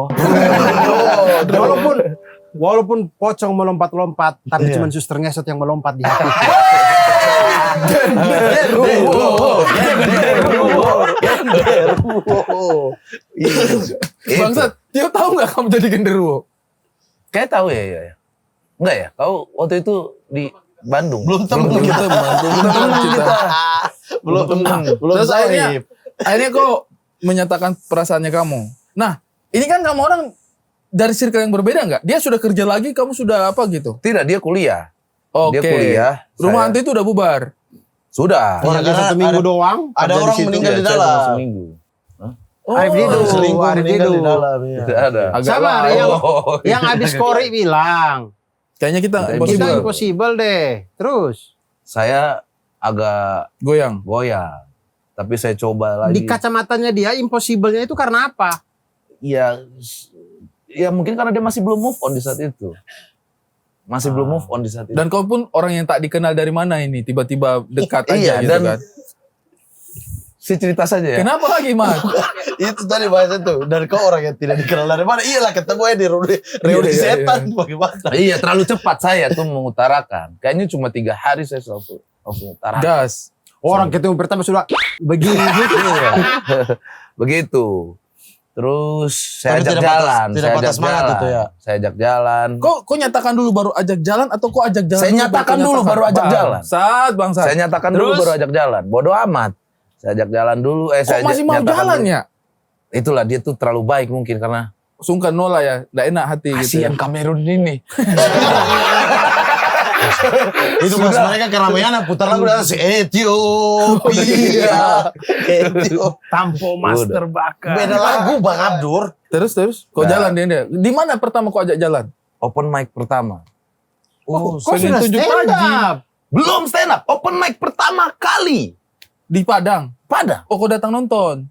Walaupun pocong melompat-lompat, tapi cuma suster ngesot yang melompat di hati. Bangsat, Tio tahu nggak kamu jadi genderuwo? Kayak tahu ya. Enggak ya? Kau waktu itu di Bandung. Belum temen kita. Belum temen. Belum Terus sahib. akhirnya kok menyatakan perasaannya kamu. Nah, ini kan kamu orang dari circle yang berbeda nggak? Dia sudah kerja lagi, kamu sudah apa gitu? Tidak, dia kuliah. Oke. Dia kuliah. Rumah saya- hantu itu udah bubar. Sudah. Orang karena 1 minggu ada- doang. ada kerja orang situ. meninggal di Saya cuma dalam. seminggu. Arif Didu, Selingkuh Arif meninggal Didu. di dalam. Iya. Tidak ada. Agak Sama lama. yang habis Kori bilang. Kayaknya kita Kita Kita impossible. impossible deh. Terus Saya agak Goyang. goyang. Tapi saya coba lagi. di kacamatanya dia impossible-nya itu karena apa? Ya mungkin karena dia masih belum move on di saat itu. Masih belum move on di saat itu. Dan kau pun orang yang tak dikenal dari mana ini, tiba-tiba dekat aja Iya, gitu dan- kan. Si cerita saja ya. Kenapa lagi, Mas? Itu tadi bahasa itu. Dan kau orang yang tidak dikenal dari mana? Iyalah ketemu ya di reuni Iya. setan. Bagaimana? Iya, terlalu cepat saya tuh mengutarakan. Kayaknya cuma 3 hari saya langsung utarakan. Gas. Orang ketemu pertama sudah begini gitu. Iya. Begitu. Terus saya Tapi ajak tidak jalan. patah- tidak saya patah ajak semangat jalan. itu ya? Saya ajak jalan. Kok nyatakan dulu baru ajak jalan atau kok ajak jalan? Saya dulu nyatakan baru dulu, nyatakan? baru ajak jalan. Bangsat. Saya nyatakan dulu Terus? baru ajak jalan. Bodoh amat. Saya ajak jalan dulu. Kok Saya masih mau nyatakan jalan dulu. ya? Itulah dia tuh terlalu baik mungkin karena Sungkan nolak ya, nggak enak hati gitu. kasihan Kamerun ini. Itu pas mereka keramaian putar lagu dari Ethiopia. Tampo master bakar. Beda lagu Bang Abdur. Terus, kok Nah. jalan dia? Di mana pertama kok ajak jalan? Open mic pertama. Kok Senin sudah 7 stand pagi. up? Belum stand up. Open mic pertama kali. Di Padang. Pada Oh, kok datang nonton?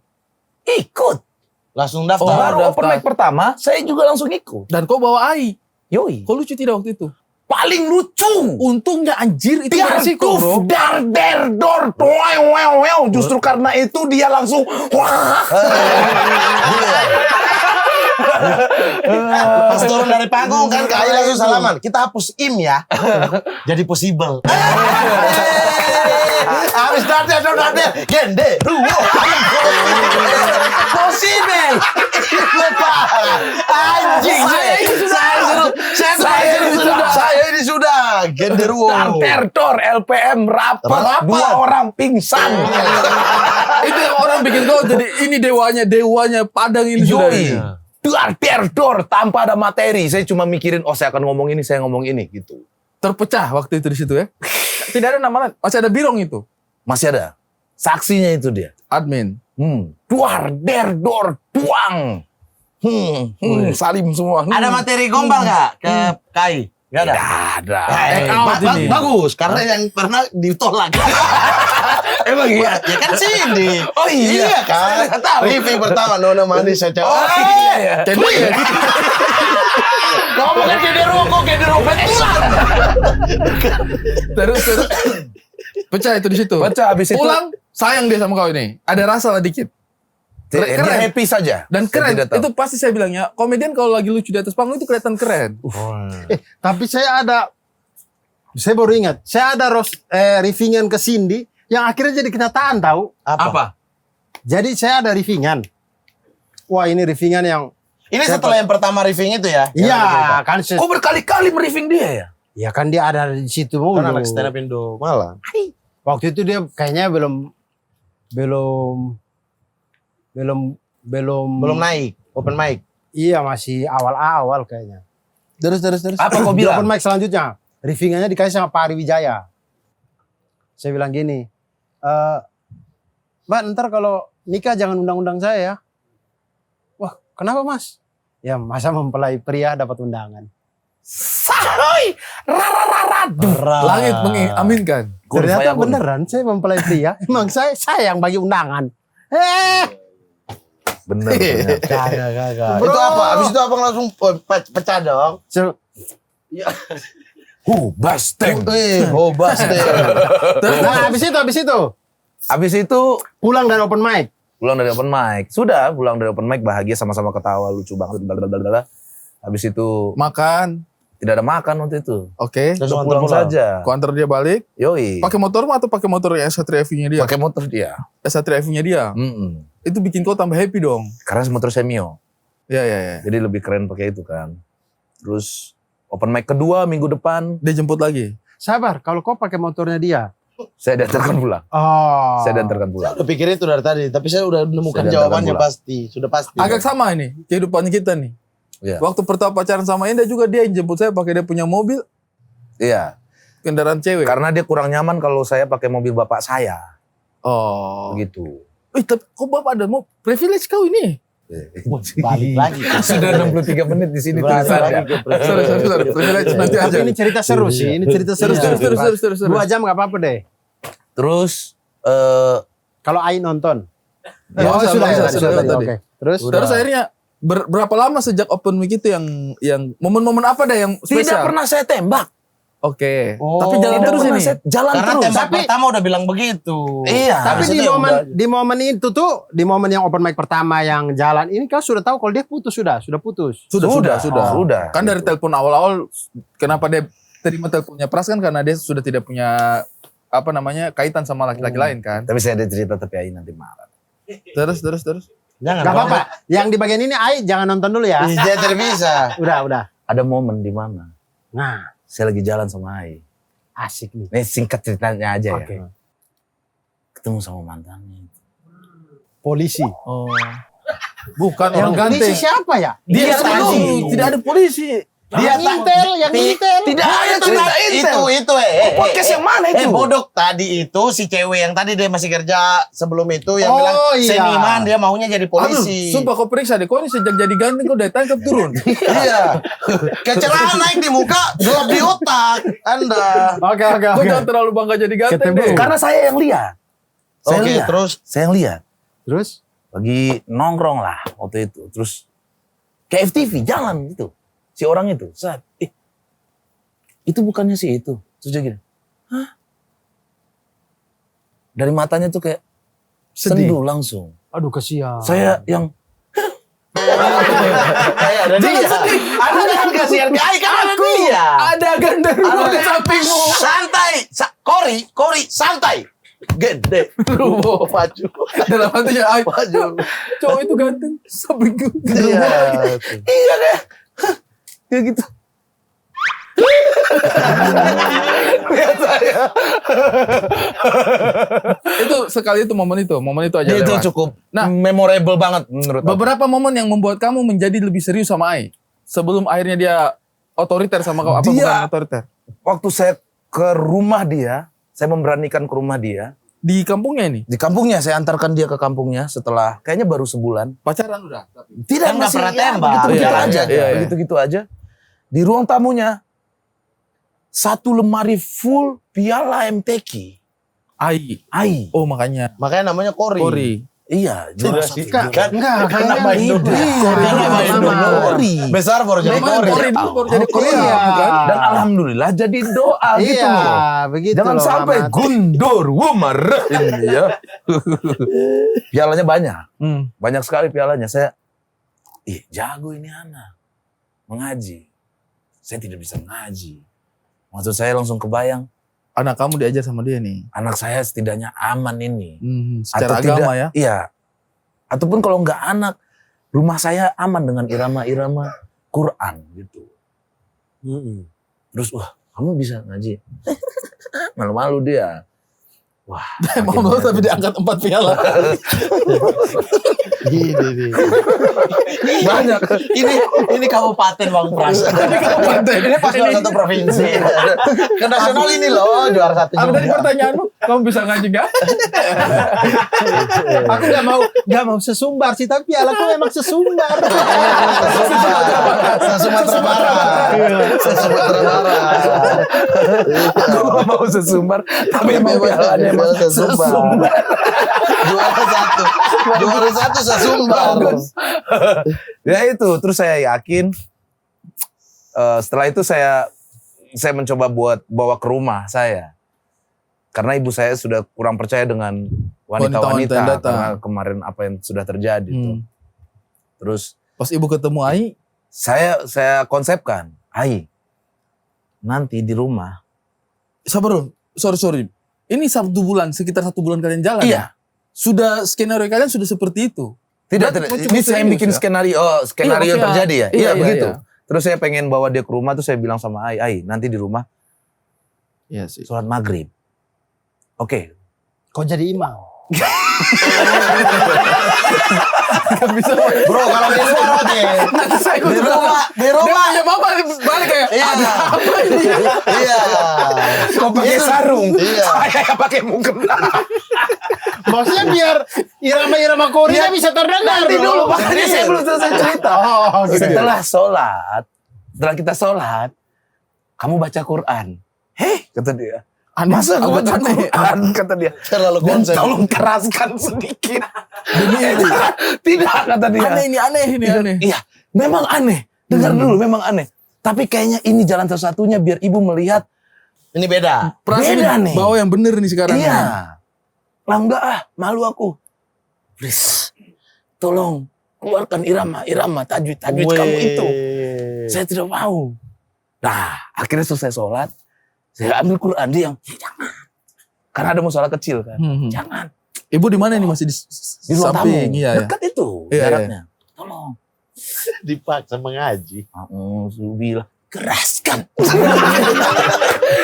ikut. Langsung Oh, daftar. Baru daftar. open mic pertama, saya juga langsung ikut. Dan kau bawa Ai. Yoi. Kok lucu tidak waktu itu? Paling lucu. Untungnya anjir itu beresiko, bro. Tiartuf dar der dor toeng wew wew. Justru karena itu dia langsung wah. Pas turun dari panggung kan Kak Ai langsung salaman. Kita hapus im ya. Jadi possible. Habis darder gende. Possible. Lupa. Anjing. Saya ini sudah genderuwo. Dar der dor LPM rapat. Rapat. 2 orang pingsan. Itu yang orang bikin kau jadi ini dewanya Padang ini sudah. Yoi. Dar der dor tanpa ada materi. Saya cuma mikirin saya akan ngomong ini, saya ngomong ini gitu. terpecah waktu itu di situ ya. Tidak ada nama lain. Masih ada Birong itu. Masih ada. Saksinya itu dia. Admin. Duar, der, dor, tuang. Salim semua. Ada materi gombal nggak ke Kai? Nggak ada. Ada. Bagus, karena yang pernah ditolak. Emang iya? Ya kan sini. Oh iya. Iya kan? Briefing pertama Nona manis saya Oh iya. Kamu kan kayak di rokok betulan. Terus pecah itu di situ. Pecah habis itu. Pulang sayang dia sama kau ini. Ada rasa lah dikit. Dia Keren. happy saja. Dan Saya keren. tidak tahu. Itu pasti saya bilangnya komedian kalau lagi lucu di atas panggung itu kelihatan keren. Tapi saya baru ingat, saya ada riffingan ke Cindy yang akhirnya jadi kenyataan tahu. Apa? Jadi saya ada riffingan. Wah ini riffingan yang Ini setelah yang pertama briefing itu ya? iya kan Kok berkali-kali briefing dia ya? ya kan dia ada di situ mulu. Kan anak stand up Indo malah. Waktu itu dia kayaknya belum Belum naik open mic. Iya masih awal-awal kayaknya. Terus. Apa kau Di bilang? open mic selanjutnya, riffingannya dikasih sama Pak Ari Wijaya. Saya bilang gini, Mbak ntar kalau nikah jangan undang-undang saya ya. Wah kenapa mas? Ya masa mempelai pria dapat undangan. Sahoy! Langit mengaminkan. Ternyata beneran saya mempelai pria. Emang saya sayang bagi undangan. Bener. Kagak. Itu apa? Abis itu abang langsung pecah dong. Basteng. Hobas deh. Nah habis itu Habis itu pulang dari open mic. pulang dari open mic. Sudah pulang dari open mic bahagia sama-sama ketawa lucu banget. Blablabla. Habis itu Makan. tidak ada makan waktu itu. Oke. Terus Udah pulang saja. Ku antar dia balik. Yoi. Pakai motormu atau pakai motor yang S3FU-nya dia? Pakai motor dia. S3FU-nya dia. Itu bikin kau tambah happy dong. Karena motor saya Mio. Ya. Jadi lebih keren pakai itu kan. Terus open mic kedua minggu depan Dia jemput lagi. Sabar, kalau kau pakai motornya dia. saya diantarkan pulang. Oh. Saya diantarkan pulang. Udah pikirin itu dari tadi, tapi saya udah menemukan Saya jawabannya datang pasti, sudah pasti. Agak sama ini kehidupan kita nih. Iya. Waktu pertama pacaran sama Indah juga dia yang jemput saya pakai dia punya mobil, Iya. kendaraan cewek. Karena dia kurang nyaman kalau saya pakai mobil bapak saya. Oh. Begitu. Tapi kok bapak ada mau privilege kau ini? Balik lagi. Sudah 63 menit di sini Balik tulisannya. lagi ke Sorry. Privilege nanti Tapi aja. ini cerita seru sih, ini cerita seru. Terus. 2 jam gak apa-apa deh. Terus Kalau Ai nonton. Ya, Oh, sudah tadi. tadi. Oke. Terus Terus akhirnya berapa lama sejak open mic itu yang momen-momen apa dah yang tidak spesial? pernah saya tembak. Oke. Oh. Tapi jalan Tidak terus pernah ini. saya jalan Karena terus. tembak Tapi- pertama udah bilang begitu. Iya. Tapi Harusnya di momen itu tuh, di momen yang open mic pertama yang jalan ini kau sudah tahu kalau dia putus sudah putus. Sudah. Kan dari telepon awal-awal kenapa dia terima teleponnya Pras kan karena dia sudah tidak punya kaitan sama laki-laki lain kan. Tapi saya ada cerita tapi Ai nanti marah. Terus. Jangan. Gak apa-apa. Yang di bagian ini Ai jangan nonton dulu ya. Dia tidak bisa. Udah. Ada momen di mana Nah, saya lagi jalan sama Ai. asik nih. Ini singkat ceritanya aja Oke. ya. Ketemu sama mantannya. Polisi. Oh. Bukan Yang orang polisi ganteng. siapa ya? Dia tadi. tadi. Tidak ada polisi. Dia yang intel. Tidak ada cerita intel. Itu. Podcast yang mana itu? Bodok tadi itu si cewek yang tadi dia masih kerja sebelum itu yang Oh, bilang iya. seniman dia maunya jadi Aduh, polisi. sumpah kau periksa deh. Kau ini sejak jadi ganteng kau udah tangkap turun. Iya. Kecelakaan naik di muka, gelap di otak. Anda. Oke. Kau jangan terlalu bangga jadi ganteng Ketemu. deh. Karena saya yang lihat. Saya Oke, lihat. terus Saya yang lihat. Terus? Lagi nongkrong lah waktu itu. Terus ke FTV jalan gitu. Si orang itu. Saat, itu bukannya si itu. Terus dia gini. Hah? Dari matanya tuh kayak Sedih. sendu langsung. Aduh kasihan. Saya yang ada dia. Ada kan kasihan ke Ai kan ada dia. Ada genderuwo di sampingmu. Santai. Kori, santai. Gede. Maju. Dalam hatinya, ay, Maju. cowok itu ganteng. Sampingku. Iya. iya deh. Ya gitu. Itu sekali itu momen itu aja Itu lewat. cukup Nah, memorable banget menurut aku. beberapa momen yang membuat kamu menjadi lebih serius sama Ai sebelum akhirnya dia otoriter sama kau apa Dia- bukan otoriter? waktu saya ke rumah dia, saya memberanikan ke rumah dia. Di kampungnya ini? Di kampungnya, saya antarkan dia ke kampungnya setelah, kayaknya baru sebulan. Pacaran udah? Tapi. Tidak, Kan nggak pernah tembak. Begitu-begitu Iya, aja. iya, iya. Begitu-gitu aja. Di ruang tamunya, 1 lemari full piala MTQ. Ai. Oh makanya. Makanya namanya Kori. Kori. Iya, juara satu. Enggak, Kan nama Indonesia. Iya, Nama Indonesia. Kori. Besar baru jadi Kori. Kori dulu baru jadi Kori. Iya. Dan alhamdulillah jadi doa gitu Iya, loh. begitu Jangan loh, sampai Mamat. gundur wumar ini ya. Pialanya banyak. Hmm. Banyak sekali pialanya. Saya jago ini anak. Mengaji. Saya tidak bisa mengaji. Maksud saya langsung kebayang, Anak kamu diajar sama dia nih. anak saya setidaknya aman ini. Secara Atau agama tidak, ya. Iya. Ataupun kalau nggak anak, rumah saya aman dengan irama-irama Quran gitu. Terus wah, kamu bisa ngaji? Malu-malu dia. Wah, Mau tapi diangkat 4 piala. Gini. banyak. Ini kabupaten Bang Pras. Ini pas juara 1 provinsi. Ke nasional ini loh juara 1 Apa tadi juga. pertanyaanmu? Kamu bisa ngaji gak? Aku nggak mau sesumbar sih, tapi pialaku memang sesumbar. Se-Sumatera Barat. Se-Sumatera Barat. Aku gak mau sesumbar, tapi emang pialanya emang sesumbar. sesumbar. Juara 1 se-Sumbar. Ya itu, terus saya yakin setelah itu saya mencoba buat bawa ke rumah saya. Karena ibu saya sudah kurang percaya dengan Wanita-wanita wanita-wanita yang datang. karena kemarin apa yang sudah terjadi tuh. Terus Pas ibu ketemu Ai, saya konsepkan, nanti di rumah. sabar dulu. Sorry. Ini 1 bulan, sekitar 1 bulan kalian jalan. Iya. Sudah skenario kalian sudah seperti itu. Tidak. Berarti Ini saya serius bikin ya? skenario Iya, maksudnya- terjadi ya. iya, Begitu. iya. Terus saya pengen bawa dia ke rumah, tuh saya bilang sama Ai, nanti di rumah Iya sih. sholat maghrib. Oke. Kau jadi imam. Gak bisa. Bro, kalau di luar oke. Nanti saya ikut Di belakang. rumah. Dia punya mama balik kayak. Iya. Iya. Kau pakai sarung. Iya. Saya yang pakai mukena. Maksudnya biar irama-irama Korea bisa terdengar. Nanti dulu, makanya saya belum selesai cerita. Oh, gitu. Setelah kita sholat, kamu baca Quran. Hei, kata dia. Aneh. Masa aku Apa baca aneh? Quran, kata dia. Terlalu Dan konsep. tolong keraskan sedikit. Tidak, kata dia. Aneh ini aneh. Iya, memang aneh. Dengar dulu, memang aneh. Tapi kayaknya ini jalan satu-satunya biar ibu melihat. Ini beda. Perasaan Beda ini nih. bawa yang bener nih sekarang. Iya. Lah enggak malu aku. Please, tolong keluarkan irama tajwid kamu itu. Saya tidak mau. Nah, akhirnya selesai sholat, saya ambil Quran, dia yang, jangan. Karena ada musola kecil kan. Jangan. Ibu di mana ini masih di Di ruang tamu. samping? Iya, ya. Dekat itu Iya, jaraknya. Tolong. Dipaksa mengaji. Bilang, keraskan.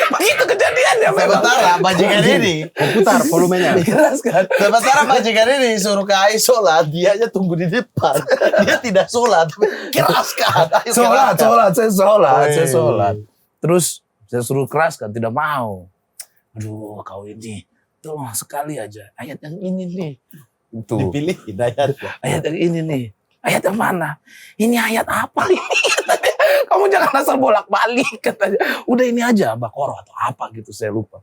Begitu kejadiannya memang. Sementara majikan ini. Putar volumenya. Keraskan. Sementara majikan ini suruh ke Ai sholat, dia aja tunggu di depan. Dia tidak sholat, tapi keraskan. Ayo keraskan. Saya sholat. Terus saya suruh keraskan, tidak mau. Aduh, kau ini, tolong sekali aja. Ayat yang ini nih. Itu. Dipilih hidayatnya. Ayat yang ini nih. Ayat yang mana? Ini ayat apa ini? Katanya, kamu jangan asal bolak-balik katanya. Udah ini aja, Baqarah atau apa gitu, saya lupa.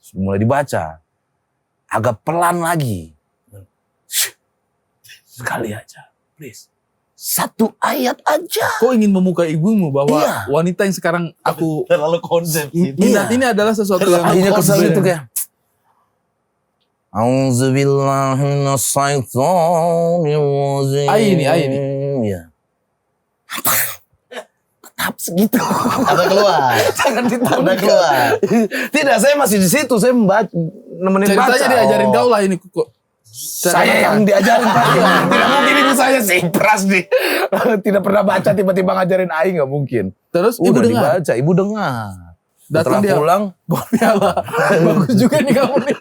Terus mulai dibaca. Agak pelan lagi. Sekali aja, please. 1 ayat aja. Kau ingin memukai ibumu bahwa Iya. wanita yang sekarang aku Terlalu konsep. minat Iya. ini adalah sesuatu yang Akhirnya aku kesel konsep. itu kayak. Auzubillahiminasyaitonirrajim. Ai ini. Iya. Tetap segitu. Ada keluar. Jangan ditahan. Ada keluar. Tidak, saya masih di situ. Saya membaca, nemenin baca. Ceritanya diajarin kau lah ini kok. Saya yang diajarin Pak. Tidak mungkin ibu saya sih pras nih. Tidak pernah baca tiba-tiba ngajarin Ai, nggak mungkin. Terus ibu Udah dengar. dibaca, ibu dengar. Setelah Datang dia pulang, bawa piala. Bagus juga nih kamu nih.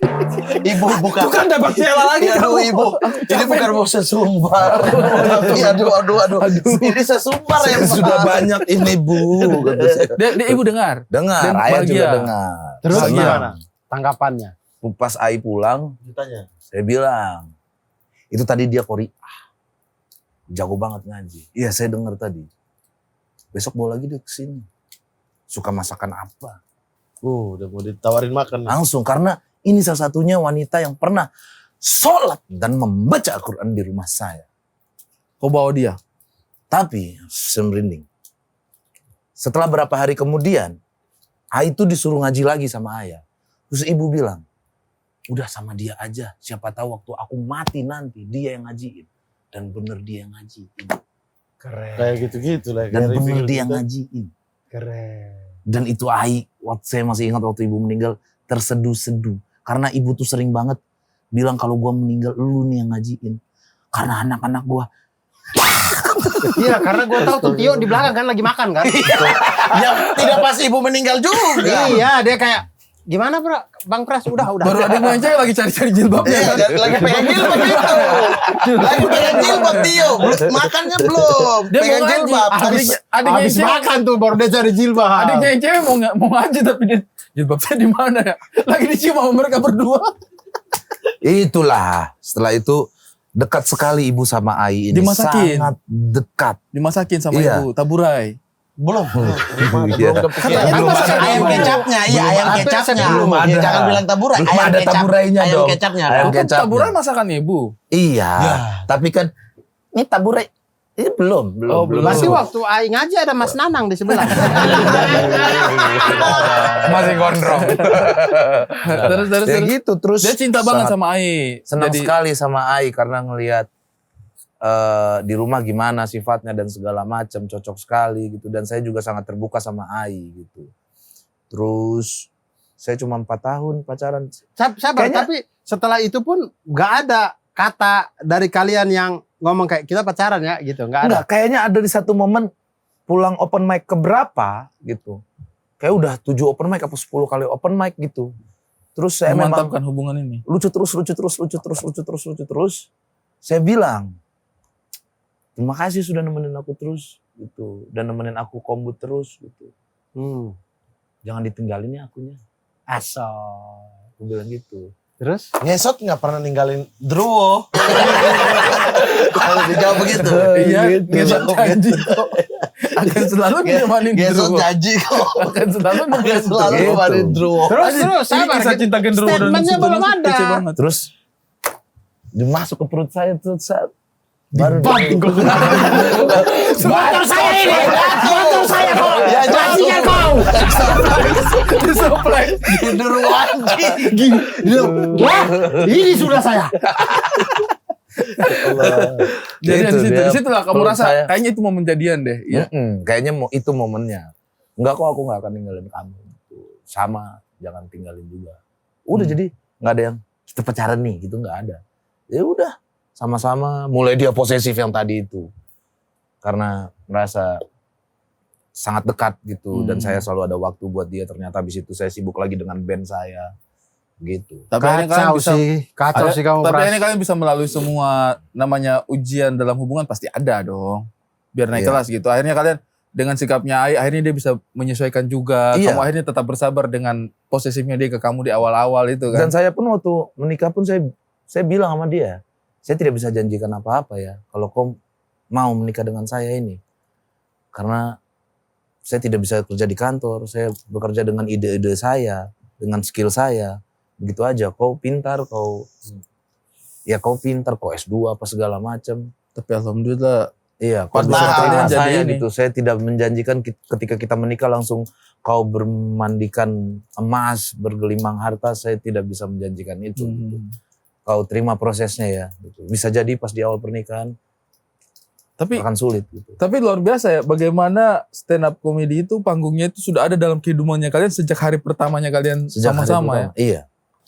Ibu bukan. Bukan dapat piala lagi Aduh kamu. ibu, ini bukan mau sesumbar. Tapi aduh. Ini sesumbar ya. sudah banyak ini Bu. Kata saya. Dia ibu dengar. Dengar, Dan ayah juga bahagia. dengar. Terus Senang. gimana tanggapannya? Pas Ai pulang, Ditanya. saya bilang, itu tadi dia Qori'ah. Jago banget ngaji. Iya saya dengar tadi. Besok bawa lagi dia kesini. Suka masakan apa? Udah mau ditawarin makan. Langsung, karena ini salah satunya wanita yang pernah sholat dan membaca Al-Quran di rumah saya. Kau bawa dia. Tapi, saya merinding. Setelah berapa hari kemudian, Ai itu disuruh ngaji lagi sama ayah. Terus ibu bilang, udah sama dia aja. Siapa tahu waktu aku mati nanti, dia yang ngajiin. Dan bener dia yang ngajiin. Keren. Kayak gitu-gitu lah. Dan Kayak bener pikir dia yang kita. ngajiin. Keren. Dan itu Ai, saya masih ingat waktu ibu meninggal, terseduh-seduh. Karena ibu tuh sering banget bilang kalau gua meninggal, lu nih yang ngajiin. Karena anak-anak gua. Iya, karena gue tahu tuh Tio di belakang kan lagi makan kan. Ya tidak pas ibu meninggal juga. Iya, dia kayak gimana Bang Pras? Udah. Baru ada yang cewek lagi cari-cari jilbabnya. Iya, kan? lagi pengen jilbab itu. Lagi pengen jilbab Tio. Makannya belum. Dia Pengen mau ngaji. jilbab. Adiknya yang Habis cewek. makan tuh baru dia cari jilbab. Adiknya yang cewek mau ngaji tapi dia jilbabnya di mana ya? Lagi dicium sama mereka berdua. Itulah. Setelah itu dekat sekali ibu sama Ai ini. Dimasakin. Sangat dekat. Dimasakin sama Iya. ibu, taburai. Belum. Iya. Katanya Belum masakan ada. ayam kecapnya. Iya, ayam kecapnya. Belum ada. Ya, jangan bilang taburai. Belum ada taburainya ayam dong. kecapnya. Ayam dong. Kan kecapnya. taburai masakan ibu. Iya. Tapi kan ini taburai. Ini belum. Oh, belum. Masih waktu Ai ngaji ada Mas Nanang di sebelah. Masih gondrong. Terus. Ya gitu terus. Dia cinta banget sangat sama Ai. senang Jadi, sekali sama Ai karena ngelihat di rumah gimana sifatnya dan segala macam, cocok sekali gitu. Dan saya juga sangat terbuka sama Ai gitu. Terus saya cuma 4 tahun pacaran. Sabar, Kayaknya- tapi setelah itu pun nggak ada kata dari kalian yang ngomong kayak kita pacaran ya gitu, nggak ada. Enggak, kayaknya ada di satu momen pulang open mic keberapa gitu. Kayak udah 7 open mic apa 10 kali open mic gitu. Terus saya memang memantapkan hubungan ini. lucu terus. Saya bilang, terima kasih sudah nemenin aku terus gitu. Dan nemenin aku kombut terus gitu. Jangan ditinggalin ya akunya. Asal. Aku bilang gitu. Terus? Ngesot nggak pernah ninggalin Druwo. Kalau dijawab begitu. Iya, gitu. gesot janji kok. Akan selalu menemani Ngesot Druwo. janji kok. Akan selalu Akan menemani selalu Gitu. menemani Druwo. Terus, Ini sabar. kisah cinta Gendruwo dan Statementnya belum Sutyoso ada. kece banget. Terus dimasuk ke perut saya tuh saat baru Banting kok. Motor saya ini, motor saya kok. Ya, Bajingan kau. Disuplai. Druwo anjing. Gini, wah, ini sudah saya. Jadi Gitu, di dia situ lah kamu perut rasa saya. kayaknya itu momen jadian deh. Ya. Kayaknya itu momennya. Enggak kok aku gak akan ninggalin kamu. Gitu. Sama, jangan tinggalin juga. Udah jadi nggak ada yang kita pacaran nih gitu, nggak ada. Ya udah sama-sama. Mulai dia posesif yang tadi itu karena merasa sangat dekat gitu dan saya selalu ada waktu buat dia. Ternyata habis itu saya sibuk lagi dengan band saya gitu. Tapi akhirnya kalian bisa Kacau sih kamu. tapi Pras. akhirnya kalian bisa melalui semua namanya ujian dalam hubungan pasti ada dong. Biar naik Iya. kelas gitu. Akhirnya kalian dengan sikapnya Ai, akhirnya dia bisa menyesuaikan juga. Iya. Kamu akhirnya tetap bersabar dengan posesifnya dia ke kamu di awal-awal itu kan. Dan saya pun waktu menikah pun saya bilang sama dia, saya tidak bisa janjikan apa-apa ya kalau kau mau menikah dengan saya ini. Karena saya tidak bisa kerja di kantor, saya bekerja dengan ide-ide saya, dengan skill saya. Begitu aja, kau pintar, kau pintar, kau S2 apa segala macam. Tapi alhamdulillah Iya, kau Pernah bisa terima jadi saya ini. gitu. Saya tidak menjanjikan ketika kita menikah langsung kau bermandikan emas, bergelimang harta. Saya tidak bisa menjanjikan itu. Gitu. Kau terima prosesnya ya. Gitu. Bisa jadi pas di awal pernikahan Tapi akan sulit. Gitu. tapi luar biasa ya bagaimana stand up comedy itu panggungnya itu sudah ada dalam kehidupannya kalian sejak hari pertamanya kalian Sejak hari sama-sama ya. pertama. Iya.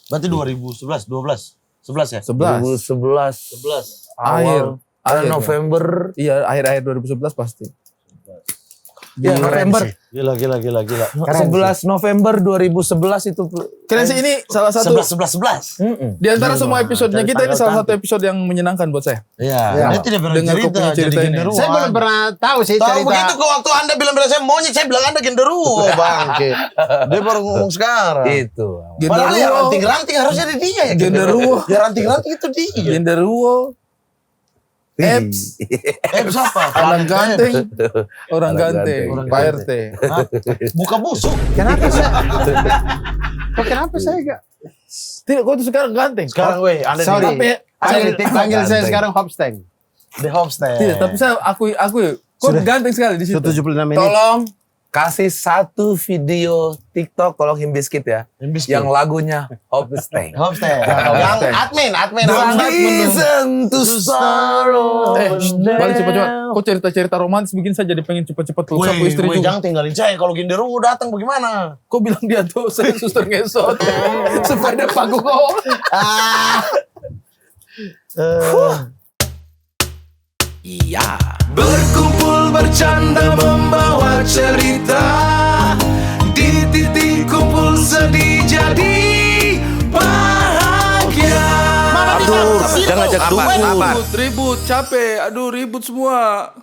Berarti 2011, 12, 11 ya? 11 11. awal Akhir November. Iya, akhir-akhir 2011 pasti. Ya, November. Gila. 11 November 2011 itu. Keren sih, ini salah satu 11. di antara semua episodenya kita, ini salah satu episode yang menyenangkan buat saya. Iya. Dia tidak pernah Dengar kau punya cerita. cerita Jadi ini. genderuwo. Saya belum pernah tahu sih Tahu cerita. begitu kok waktu Anda bilang saya monyet, saya bilang Anda genderuwo, bangke. Dia baru ngomong sekarang. Itu. Padahal ya ranting-ranting harusnya di dia ya. Genderuwo. Ya ranting-ranting itu dia. Genderuwo, Eps, Siapa? orang ganteng, orang ganteng, ganteng. Pak RT. Hah? Buka busuk. Kenapa saya? Kenapa saya enggak? Tidak, kau tuh sekarang ganteng. Sekarang weh, Anda Sorry. di Panggil saya sekarang Hopsteng. The Hopstad. Tidak, tapi saya akui, kau ganteng sekali di situ. 76 menit. Tolong kasih satu video TikTok tolong Himbiskit ya. Yang lagunya Hopsteng. Hopstad. Yang admin. Reason to sorrow. Balik cepat-cepat. Kok cerita-cerita romantis bikin saya jadi pengen cepat-cepat peluk sapu istri juga. Jangan tinggalin saya. Kalau genderuwo datang bagaimana? Kok bilang dia tuh saya suster ngesot. Supaya dia panggung kok. Iya. Berkumpul bercanda membawa cerita. Di titik kumpul sedih jadi bahagia. Aduh, jangan ajak dukun. Ribut, capek. Aduh, ribut semua.